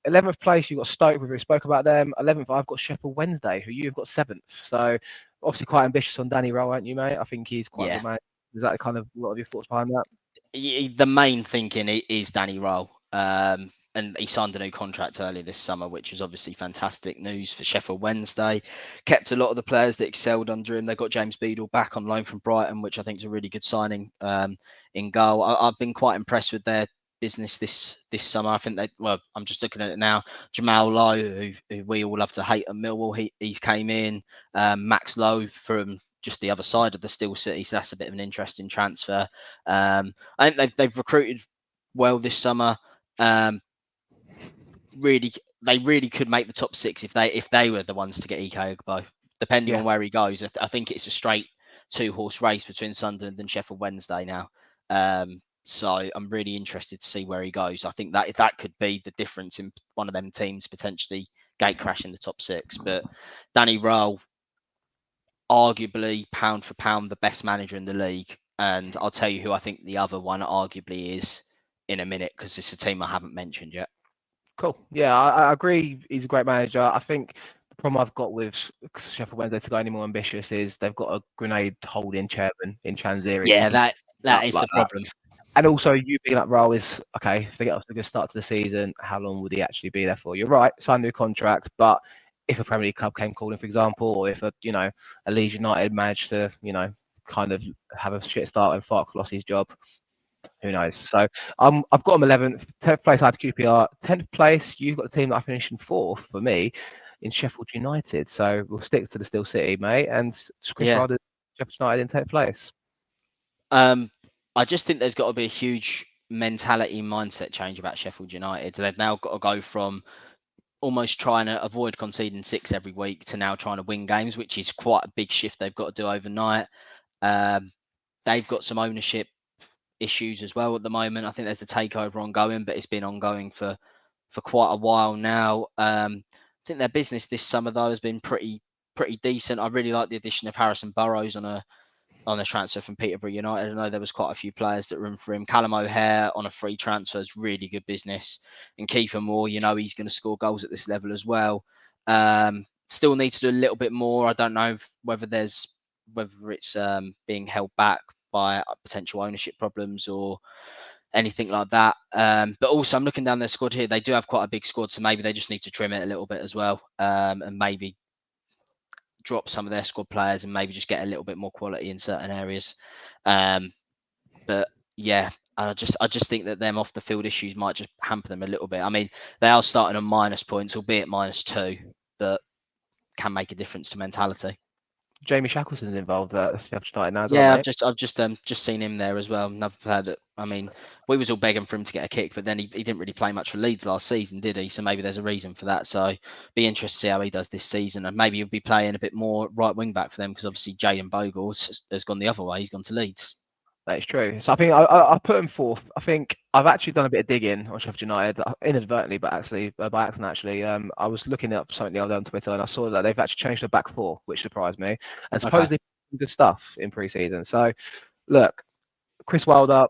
Speaker 1: 11th place, you've got Stoke. We spoke about them. 11th, I've got Sheffield Wednesday, who you've got 7th. So, obviously, quite ambitious on Danny Rowe, aren't you, mate? I think he's quite good, mate. Is that kind of what are your thoughts behind that?
Speaker 2: The main thinking is Danny Rowe. And he signed a new contract earlier this summer, which was obviously fantastic news for Sheffield Wednesday. Kept a lot of the players that excelled under him. They got James Beadle back on loan from Brighton, which I think is a really good signing in goal. I've been quite impressed with their business this summer. I think I'm just looking at it now. Jamal Lowe, who we all love to hate at Millwall, he's came in. Max Lowe from just the other side of the Steel City, so that's a bit of an interesting transfer. I think they've recruited well this summer. They really could make the top 6 if they were the ones to get Ike Ugbo, depending on where he goes. I think it's a straight 2-horse race between Sunderland and Sheffield Wednesday now. So I'm really interested to see where he goes. I think that could be the difference in one of them teams potentially gate crashing the top 6. But Danny Rowe, arguably pound for pound the best manager in the league, and I'll tell you who I think the other one arguably is in a minute, because it's a team I haven't mentioned yet.
Speaker 1: Cool. Yeah, I agree. He's a great manager. I think the problem I've got with Sheffield Wednesday to go any more ambitious is they've got a grenade holding chairman in Chanziri.
Speaker 2: Yeah, that is the problem.
Speaker 1: And also, you being like Rowe is okay. If they get off to a good start to the season, how long would he actually be there for? You're right, sign a new contract, but if a Premier League club came calling, for example, or if a Leeds United managed to kind of have a shit start and Farke lost his job, who knows? So I've got them 11th, 10th place. I had QPR. 10th place, you've got the team that I finished in 4th for me in Sheffield United. So we'll stick to the Steel City, mate, and Chris Ryder, Sheffield United in 10th place.
Speaker 2: I just think there's got to be a huge mentality mindset change about Sheffield United. They've now got to go from almost trying to avoid conceding 6 every week to now trying to win games, which is quite a big shift they've got to do overnight. They've got some ownership issues as well at the moment. I think there's a takeover ongoing, but it's been ongoing for quite a while now. I think their business this summer though has been pretty decent. I really like the addition of Harrison Burrows on a transfer from Peterborough United. I know there was quite a few players that were in for him. Callum O'Hare on a free transfer is really good business, and Kiefer Moore, he's going to score goals at this level as well. Still need to do a little bit more. I don't know whether it's being held back by potential ownership problems or anything like that. But also, I'm looking down their squad here. They do have quite a big squad, so maybe they just need to trim it a little bit as well, and maybe drop some of their squad players and maybe just get a little bit more quality in certain areas. But yeah, I just think that them off the field issues might just hamper them a little bit. I mean, they are starting on minus points, albeit -2, but can make a difference to mentality.
Speaker 1: Jamie Shackleton's involved at Sheffield United now as well,
Speaker 2: Yeah,
Speaker 1: mate.
Speaker 2: I've just seen him there as well. Another player that, I mean, we was all begging for him to get a kick, but then he didn't really play much for Leeds last season, did he? So maybe there's a reason for that. So be interested to see how he does this season, and maybe he'll be playing a bit more right wing back for them because obviously Jayden Bogle has gone the other way. He's gone to Leeds.
Speaker 1: That is true. So I think I put him fourth. I think I've actually done a bit of digging on Sheffield United, inadvertently, but actually by accident. Actually, I was looking up something the other day on Twitter, and I saw that they've actually changed the back four, which surprised me, and supposedly good stuff in pre-season. So look, Chris Wilder,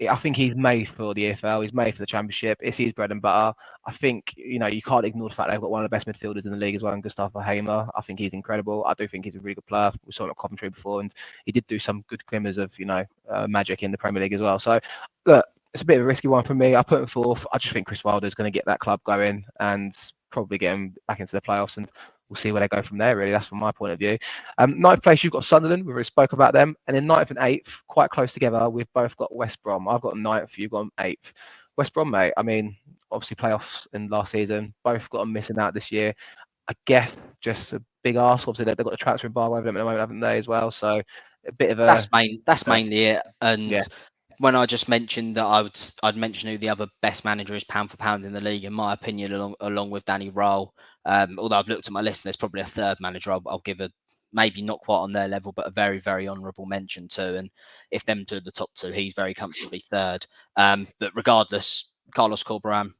Speaker 1: I think he's made for the EFL. He's made for the Championship. It's his bread and butter. I think, you can't ignore the fact they've got one of the best midfielders in the league as well, and Gustavo Hamer. I think he's incredible. I do think he's a really good player. We saw him at Coventry before, and he did do some good glimmers of, magic in the Premier League as well. So, look, it's a bit of a risky one for me. I put him fourth. I just think Chris Wilder is going to get that club going and probably get him back into the playoffs, and we'll see where they go from there, really. That's from my point of view. Ninth place, you've got Sunderland. We already spoke about them. And in ninth and eighth, quite close together, we've both got West Brom. I've got ninth, you've got eighth. West Brom, mate, I mean, obviously playoffs in last season. Both got them missing out this year. I guess just a big arse. Obviously, they've got the transfer embargo over them at the moment, haven't they, as well? So a bit of a...
Speaker 2: That's mainly it. And
Speaker 1: yeah.
Speaker 2: When I just mentioned that I'd mention who the other best manager is pound for pound in the league, in my opinion, along with Danny Rowell. Although I've looked at my list and there's probably a third manager I'll give a maybe not quite on their level, but a very, very honourable mention to. And if them two are the top two, he's very comfortably third. But regardless, Carlos Corberán,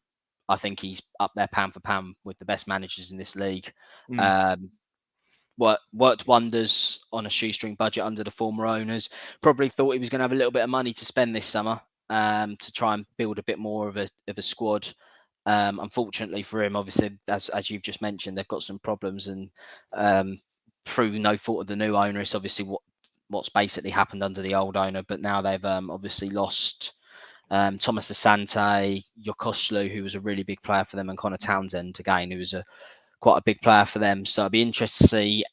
Speaker 2: I think he's up there pound for pound with the best managers in this league. Worked wonders on a shoestring budget under the former owners. Probably thought he was going to have a little bit of money to spend this summer to try and build a bit more of a squad. Unfortunately for him, obviously, as you've just mentioned, they've got some problems, and through no fault of the new owner, it's obviously what's basically happened under the old owner. But now they've obviously lost Thomas Asante, Yokoslu, who was a really big player for them, and Connor Townsend again, who was quite a big player for them. So I'd be interested to see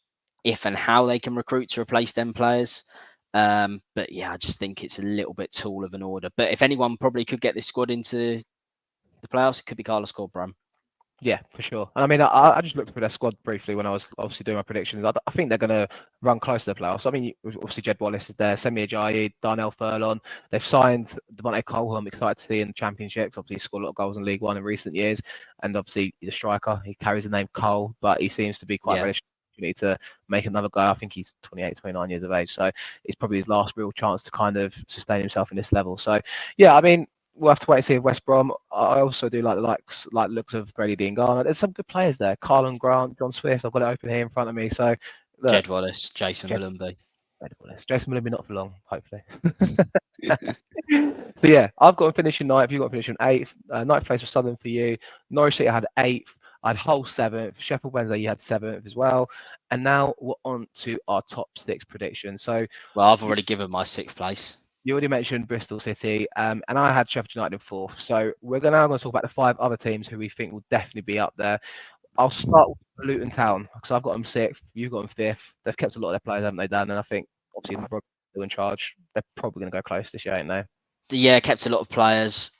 Speaker 2: if and how they can recruit to replace them players. But yeah, I just think it's a little bit tall of an order. But if anyone probably could get this squad into the playoffs, it could be Carlos Corberán.
Speaker 1: Yeah, for sure. And I mean, I just looked through their squad briefly when I was obviously doing my predictions. I think they're going to run close to the playoffs. I mean, obviously Jed Wallace is there, Semi Ajayi, Darnell Furlong. They've signed Devontae Cole, who I'm excited to see in the Championship. Obviously, he scored a lot of goals in League One in recent years. And obviously, he's a striker. He carries the name Cole, but he seems to be quite ready to make another go. I think he's 28, 29 years of age. So it's probably his last real chance to kind of sustain himself in this level. So, yeah, I mean, we'll have to wait and see if West Brom. I also do like the looks of Brady Dean Garner. There's some good players there. Carlon Grant, John Swift. I've got it open here in front of me. So look,
Speaker 2: Jed Wallace, Jason Mulumby.
Speaker 1: Jason Mulumby not for long, hopefully. So yeah, I've got him finishing ninth. You've got him finishing eighth. Ninth place for Southern for you. Norwich City had eighth. I had Hull seventh. Sheffield Wednesday, you had seventh as well. And now we're on to our top six predictions. So,
Speaker 2: well, I've already given my sixth place.
Speaker 1: You already mentioned Bristol City, and I had Sheffield United in fourth. So we're now going to talk about the five other teams who we think will definitely be up there. I'll start with Luton Town because I've got them sixth. You've got them fifth. They've kept a lot of their players, haven't they, Dan? And I think obviously they're still in charge. They're probably going to go close this year, ain't they?
Speaker 2: Yeah, kept a lot of players.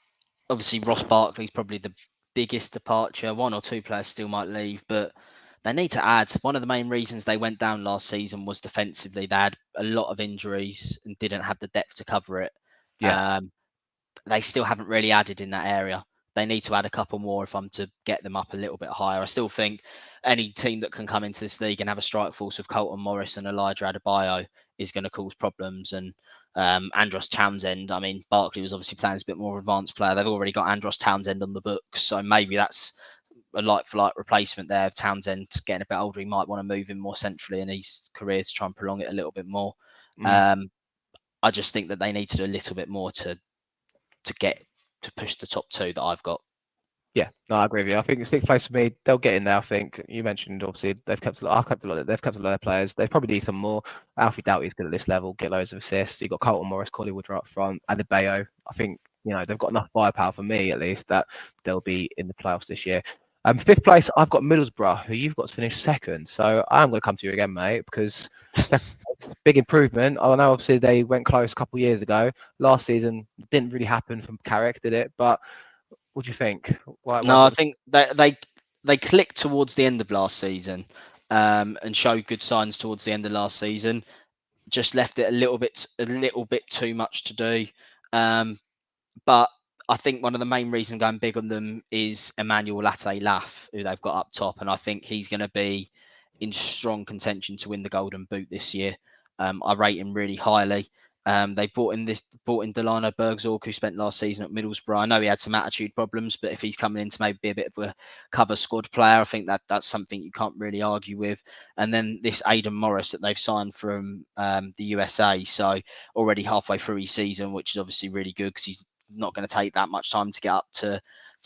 Speaker 2: Obviously, Ross Barkley's probably the biggest departure. One or two players still might leave, but they need to add. One of the main reasons they went down last season was defensively. They had a lot of injuries and didn't have the depth to cover it.
Speaker 1: Yeah.
Speaker 2: They still haven't really added in that area. They need to add a couple more if I'm to get them up a little bit higher. I still think any team that can come into this league and have a strike force of Colton Morris and Elijah Adebayo is going to cause problems. And Andros Townsend, I mean, Barkley was obviously playing as a bit more advanced player. They've already got Andros Townsend on the books, so maybe that's a like-for-like replacement there of Townsend getting a bit older. He might want to move him more centrally in his career to try and prolong it a little bit more. I just think that they need to do a little bit more to push the top two that I've got.
Speaker 1: Yeah, no, I agree with you. I think sixth place for me, they'll get in there. I think you mentioned obviously they've kept a lot. They've kept a lot of players. They probably need some more. Alfie Doughty's good at this level. Get loads of assists. You've got Colton Morris, Collie Woodrow up front, Adebayo. I think they've got enough firepower for me at least that they'll be in the playoffs this year. Fifth place, I've got Middlesbrough, who you've got to finish second. So I'm going to come to you again, mate, because big improvement. I know obviously they went close a couple of years ago. Last season didn't really happen from Carrick, did it? But what do you think?
Speaker 2: I think they clicked towards the end of last season. and showed good signs towards the end of last season. Just left it a little bit too much to do. But I think one of the main reasons going big on them is Emmanuel Latte-Laff, who they've got up top, and I think he's going to be in strong contention to win the Golden Boot this year. I rate him really highly. They brought in Delano Bergzorg, who spent last season at Middlesbrough. I know he had some attitude problems, but if he's coming in to maybe be a bit of a cover squad player, I think that's something you can't really argue with. And then this Aidan Morris that they've signed from the USA, so already halfway through his season, which is obviously really good because he's not going to take that much time to get up to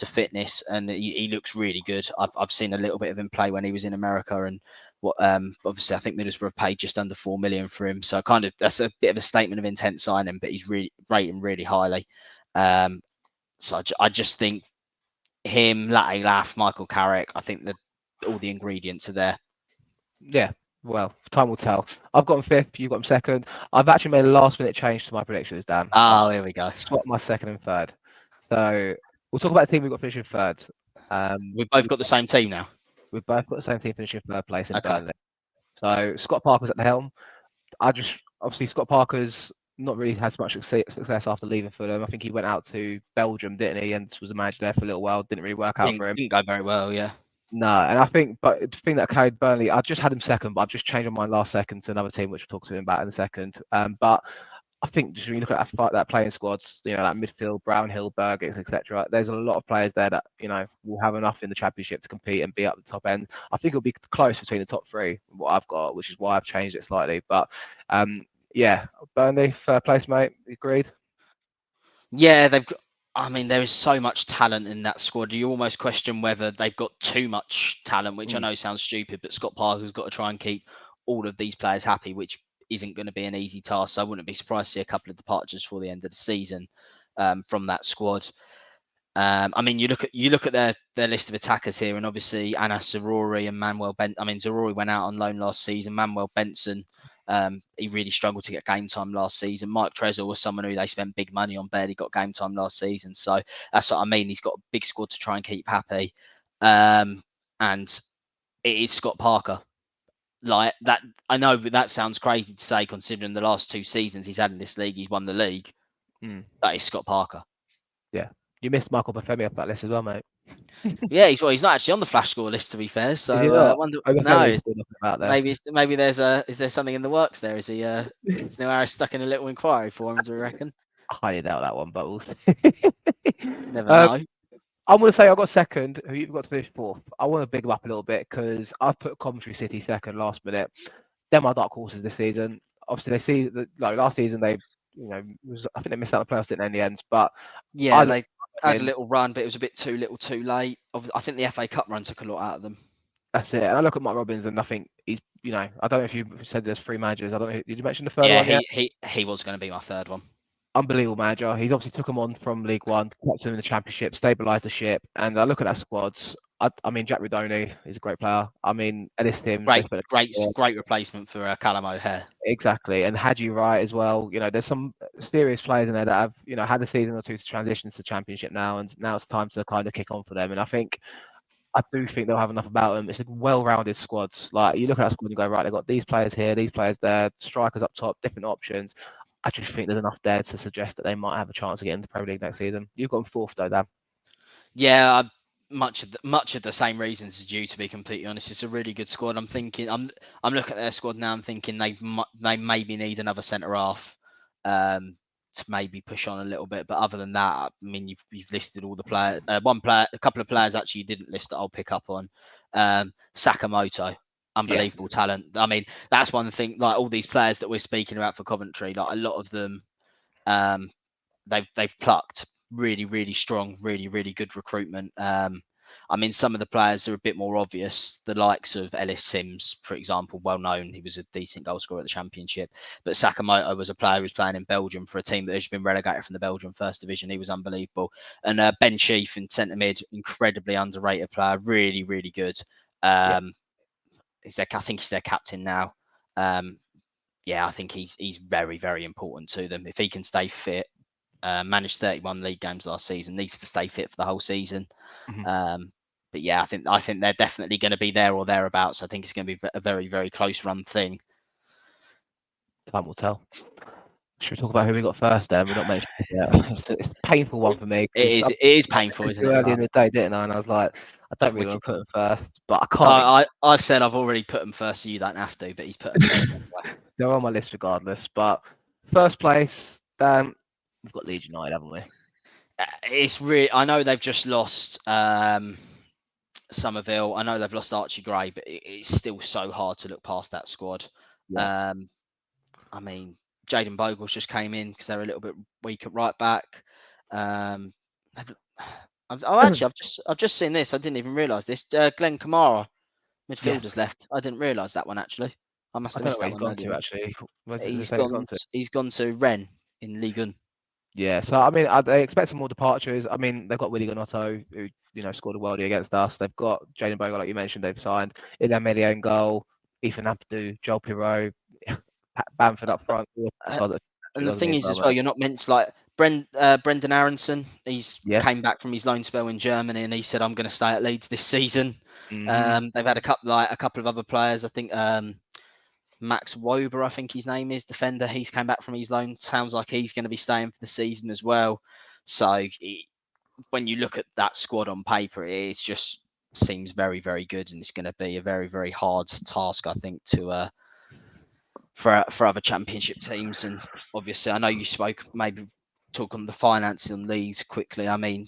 Speaker 2: fitness, and he looks really good. I've seen a little bit of him play when he was in America, and what obviously I think Middlesbrough have paid just under $4 million for him, so kind of that's a bit of a statement of intent signing, but he's really rating really highly. So I just think him, Latte-Laff, Michael Carrick, I think that all the ingredients are there.
Speaker 1: Yeah, well, time will tell. I've got him 5th, you've got him 2nd. I've actually made a last-minute change to my predictions, Dan.
Speaker 2: Oh, here we go.
Speaker 1: Swap my 2nd and 3rd. So we'll talk about the team we've got finishing 3rd.
Speaker 2: We've both got the same team now.
Speaker 1: We've both got the same team finishing 3rd place in
Speaker 2: Okay.
Speaker 1: Burnley. So Scott Parker's at the helm. Obviously Scott Parker's not really had much success after leaving Fulham. I think he went out to Belgium, didn't he, and was a manager there for a little while. Didn't really work out for him.
Speaker 2: Didn't go very well, yeah.
Speaker 1: No, and I think, but the thing that carried Burnley, I just had him 2nd, but I've just changed my last 2nd to another team, which we'll talk to him about in a second. But I think just when you look at that playing squads, that midfield, Brownhill, Burgess, etc. There's a lot of players there that will have enough in the Championship to compete and be up the top end. I think it'll be close between the top 3. What I've got, which is why I've changed it slightly. But yeah, Burnley, 3rd place, mate. Agreed.
Speaker 2: Yeah, there is so much talent in that squad. You almost question whether they've got too much talent, which I know sounds stupid, but Scott Parker's got to try and keep all of these players happy, which isn't going to be an easy task. So I wouldn't be surprised to see a couple of departures before the end of the season from that squad. You look at their list of attackers here, and obviously Anas Zaroury and Manuel Benson. Zaroury went out on loan last season. Manuel Benson, he really struggled to get game time last season. Mike Trezor was someone who they spent big money on, barely got game time last season. So that's what I mean. He's got a big squad to try and keep happy. And it is Scott Parker. Like that, I know, but that sounds crazy to say considering the last 2 seasons he's had in this league, he's won the league. That is Scott Parker.
Speaker 1: Yeah, you missed Michael Bafemi off that list as well, mate.
Speaker 2: Yeah, he's not actually on the flash score list, to be fair. So I wonder. Maybe is there something in the works there? Is Neil Harris stuck in a little inquiry for him? Do we reckon?
Speaker 1: I highly doubt that one, but we'll see.
Speaker 2: Never know.
Speaker 1: I'm going to say I got 2nd. Who you've got to finish 4th? I want to big them up a little bit because I've put Coventry City 2nd last minute. They're my dark horses this season. Obviously, they see that last season they, I think they missed out on the playoffs in the end. But
Speaker 2: yeah, they had a little run, but it was a bit too little, too late. I think the FA Cup run took a lot out of them.
Speaker 1: That's it. And I look at Mike Robbins, and I think he's, I don't know if you said there's 3 managers. I don't know. Did you mention the 3rd one?
Speaker 2: Yeah, he was going to be my 3rd one.
Speaker 1: Unbelievable manager. He's obviously took them on from League One, kept them in the Championship, stabilised the ship. And I look at that squads. Jack Redoni is a great player. Ellis Tim,
Speaker 2: great replacement for Callum O'Hare.
Speaker 1: Exactly, and Hadji Wright as well. There's some serious players in there that have had a season or 2 to transition to the Championship now, and now it's time to kind of kick on for them. And I do think they'll have enough about them. It's a well-rounded squad. Like you look at that squad and go, right, they've got these players here, these players there, strikers up top, different options. I just think there's enough there to suggest that they might have a chance to get into the Premier League next season. You've got them 4th though, Dan.
Speaker 2: Yeah, much of the same reasons as you, to be completely honest. It's a really good squad. I'm looking at their squad now and thinking they maybe need another centre half to maybe push on a little bit. But other than that, you've listed all the players. A couple of players actually you didn't list that I'll pick up on. Sakamoto. Unbelievable talent. That's one thing. Like all these players that we're speaking about for Coventry, like a lot of them, they've plucked really, really strong, really, really good recruitment. Some of the players are a bit more obvious. The likes of Ellis Sims, for example, well known. He was a decent goal scorer at the Championship. But Sakamoto was a player who was playing in Belgium for a team that has been relegated from the Belgian First Division. He was unbelievable. And Ben Sheaf in centre mid, incredibly underrated player, really, really good. I think he's their captain now. I think he's very, very important to them. If he can stay fit, managed 31 league games last season, needs to stay fit for the whole season. But yeah, I think they're definitely going to be there or thereabouts. I think it's going to be a very, very close run thing.
Speaker 1: Time will tell. Should we talk about who we got first then? We're not mentioning it yet. It's a painful one for me.
Speaker 2: It is painful, isn't it?
Speaker 1: Early in the day, didn't I? And I was like, I don't really want to put them first, but I can't.
Speaker 2: I said I've already put them first, so you don't have to, but he's put them first anyway.
Speaker 1: They're on my list regardless. But first place, we've got Leeds United, haven't we?
Speaker 2: It's really. I know they've just lost Somerville. I know they've lost Archie Gray, but it's still so hard to look past that squad. Yeah. I mean, Jayden Bogle's just came in because they're a little bit weak at right back. I've just seen this. I didn't even realise this. Glenn Kamara, midfielders left. I didn't realise that one actually. I must have missed that one. He's gone to Rennes in Ligue 1.
Speaker 1: Yeah, so I mean, they expect some more departures. I mean, they've got Willy Gnonto, who scored a worldie against us. They've got Jayden Bogle, like you mentioned. They've signed Ilya Melia in goal, Ethan Ampadu, Joel Pirot, Bamford up front.
Speaker 2: And the thing is, as well, you're not meant to like Brendan Aronson. He's came back from his loan spell in Germany, and he said, "I'm going to stay at Leeds this season." Mm-hmm. They've had a couple of other players. I think Max Wober, I think his name is, defender. He's came back from his loan. Sounds like he's going to be staying for the season as well. So when you look at that squad on paper, it just seems very, very good, and it's going to be a very, very hard task, I think, to for other championship teams. And obviously, I know you spoke, maybe talk on the finances on Leeds quickly. I mean,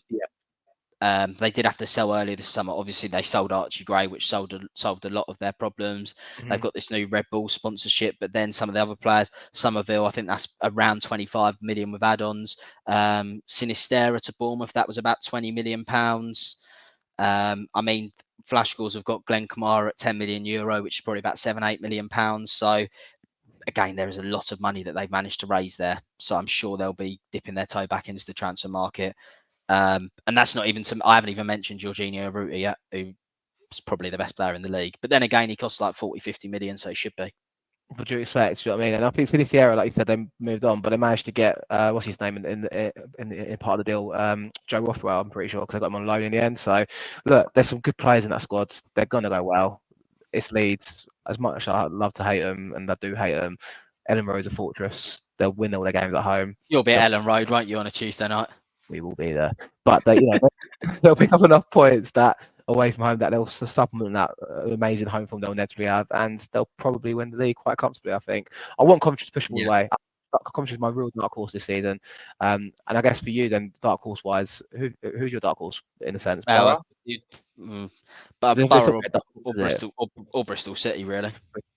Speaker 2: they did have to sell earlier this summer. Obviously, they sold Archie Gray, which solved a lot of their problems. Mm-hmm. They've got this new Red Bull sponsorship, but then some of the other players, Somerville, I think that's around 25 million with add-ons. Sinistera to Bournemouth, that was about 20 million pounds. I mean, Flashgulls have got Glenn Kamara at 10 million euro, which is probably about 7-8 million pounds. So again, there is a lot of money that they've managed to raise there. So I'm sure they'll be dipping their toe back into the transfer market. And that's not even I haven't even mentioned Jorginho Arruti yet, who's probably the best player in the league. But then again, he costs like 40-50 million, so he should be.
Speaker 1: What do you expect? You know what I mean? And I think Sinistera, like you said, they moved on, but they managed to get what's his name in part of the deal, Joe Rothwell, I'm pretty sure, because they got him on loan in the end. So look, there's some good players in that squad. They're gonna go well. It's Leeds. As much as I love to hate them, and I do hate them, Ellen Road's a fortress. They'll win all their games at home.
Speaker 2: You'll be at Ellen Road, won't you, on a Tuesday night?
Speaker 1: We will be there, but they'll pick up enough points that away from home that they'll supplement that amazing home form they'll inevitably have, and they'll probably win the league quite comfortably. I think. I want Coventry to push them all the way. Coventry is my real dark horse this season, and I guess for you then, dark horse wise, who's your dark horse in a sense?
Speaker 2: Borough or Bristol City, really.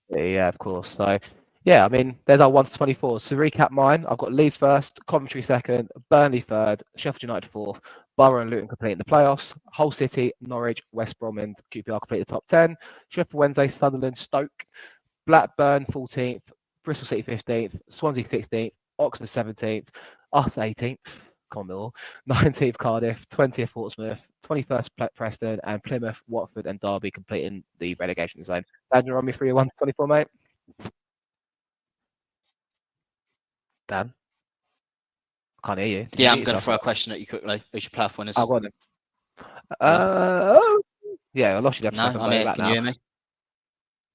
Speaker 1: Yeah, of course. So. Yeah, I mean, there's our 1 to 24. So recap mine. I've got Leeds first, Coventry second, Burnley third, Sheffield United fourth, Borough and Luton complete in the playoffs, Hull City, Norwich, West Brom and QPR complete the top 10, Sheffield Wednesday, Sunderland, Stoke, Blackburn 14th, Bristol City 15th, Swansea 16th, Oxford 17th, us 18th, Millwall, 19th Cardiff, 20th Portsmouth, 21st Preston, and Plymouth, Watford and Derby completing the relegation zone. Dan, you run me through your 1 to 24, mate? Dan? I can't hear you.
Speaker 2: Yeah, I'm going to throw a question at you quickly. Who's your playoff winners?
Speaker 1: I'll go on then. Yeah, I lost you there for a second.
Speaker 2: I'm here. Can you hear me?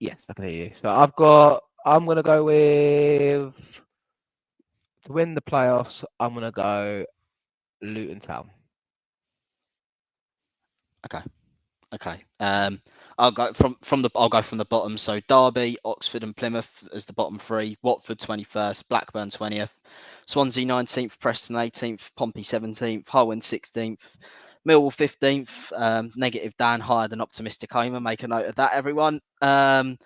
Speaker 1: Yes, I can hear you. So I'm going to go with, to win the playoffs, I'm going to go Luton Town.
Speaker 2: Okay. I'll go from the bottom. So Derby, Oxford, and Plymouth as the bottom three. Watford 21st, Blackburn 20th, Swansea 19th, Preston 18th, Pompey 17th, Hull 16th, Millwall 15th. Negative Dan higher than optimistic Omer. Make a note of that, everyone. Cardiff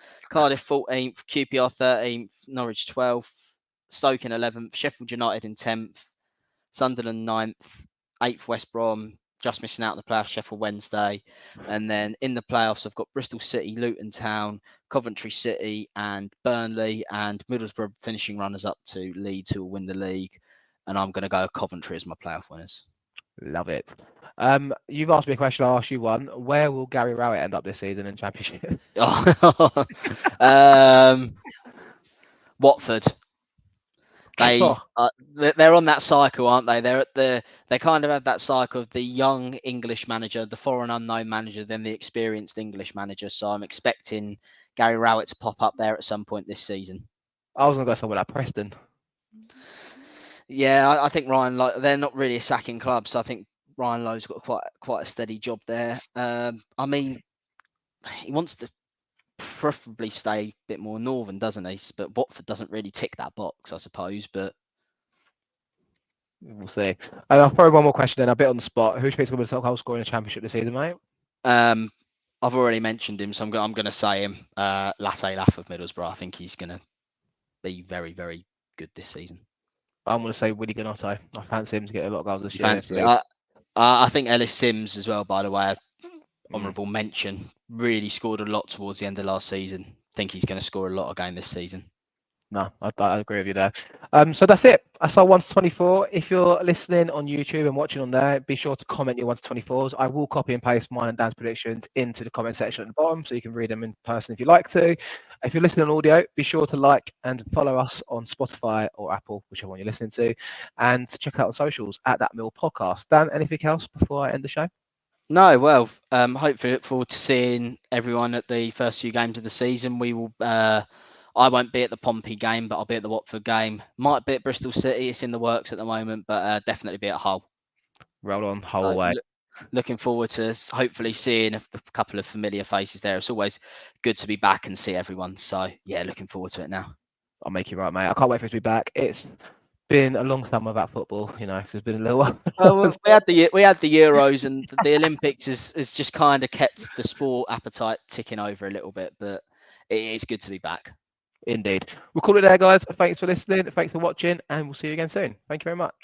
Speaker 2: 14th, QPR 13th, Norwich 12th, Stoke in 11th, Sheffield United in 10th, Sunderland 9th, 8th West Brom. Just missing out on the playoffs, Sheffield Wednesday. And then in the playoffs, I've got Bristol City, Luton Town, Coventry City, and Burnley, and Middlesbrough finishing runners up to Leeds, who will win the league. And I'm going to go Coventry as my playoff winners.
Speaker 1: Love it. You've asked me a question, I'll ask you one. Where will Gary Rowett end up this season in Championship?
Speaker 2: Watford. They're on that cycle, aren't they? They kind of have that cycle of the young English manager, the foreign unknown manager, then the experienced English manager. So I'm expecting Gary Rowett to pop up there at some point this season.
Speaker 1: I was going to go somewhere like Preston.
Speaker 2: Yeah, I think Ryan Lowe, they're not really a sacking club, so I think Ryan Lowe's got quite a steady job there. I mean, he wants to preferably stay a bit more northern, doesn't he? But Watford doesn't really tick that box, I suppose. But
Speaker 1: we'll see. I'll throw one more question then. A bit on the spot. Who's going to be the top goal scorer in the Championship this season, mate?
Speaker 2: I've already mentioned him, so I'm going to say him. Latte Laff of Middlesbrough. I think he's going to be very, very good this season.
Speaker 1: I'm going to say Willie Gnotto. I fancy him to get a lot of goals this year.
Speaker 2: I think Ellis Sims as well, by the way, honourable mention, really scored a lot towards the end of last season. I think he's going to score a lot again this season.
Speaker 1: No, I agree with you there. So that's it. That's our 1 to 24. If you're listening on YouTube and watching on there, be sure to comment your 1 to 24s. I will copy and paste mine and Dan's predictions into the comment section at the bottom, so you can read them in person if you like to. If you're listening on audio, be sure to like and follow us on Spotify or Apple, whichever one you're listening to, and check out on socials at That Mill Podcast. Dan, anything else before I end the show?
Speaker 2: No, well, hopefully look forward to seeing everyone at the first few games of the season. We will. I won't be at the Pompey game, but I'll be at the Watford game. Might be at Bristol City. It's in the works at the moment, but definitely be at Hull.
Speaker 1: Roll on, Hull away.
Speaker 2: Looking forward to hopefully seeing a couple of familiar faces there. It's always good to be back and see everyone. So, yeah, looking forward to it now.
Speaker 1: I'll make you right, mate. I can't wait for it to be back. It's been a long summer about football, because it's been a little while.
Speaker 2: We had the Euros, and the Olympics has just kind of kept the sport appetite ticking over a little bit, but it's good to be back.
Speaker 1: Indeed. We'll call it there, guys. Thanks for listening. Thanks for watching, and we'll see you again soon. Thank you very much.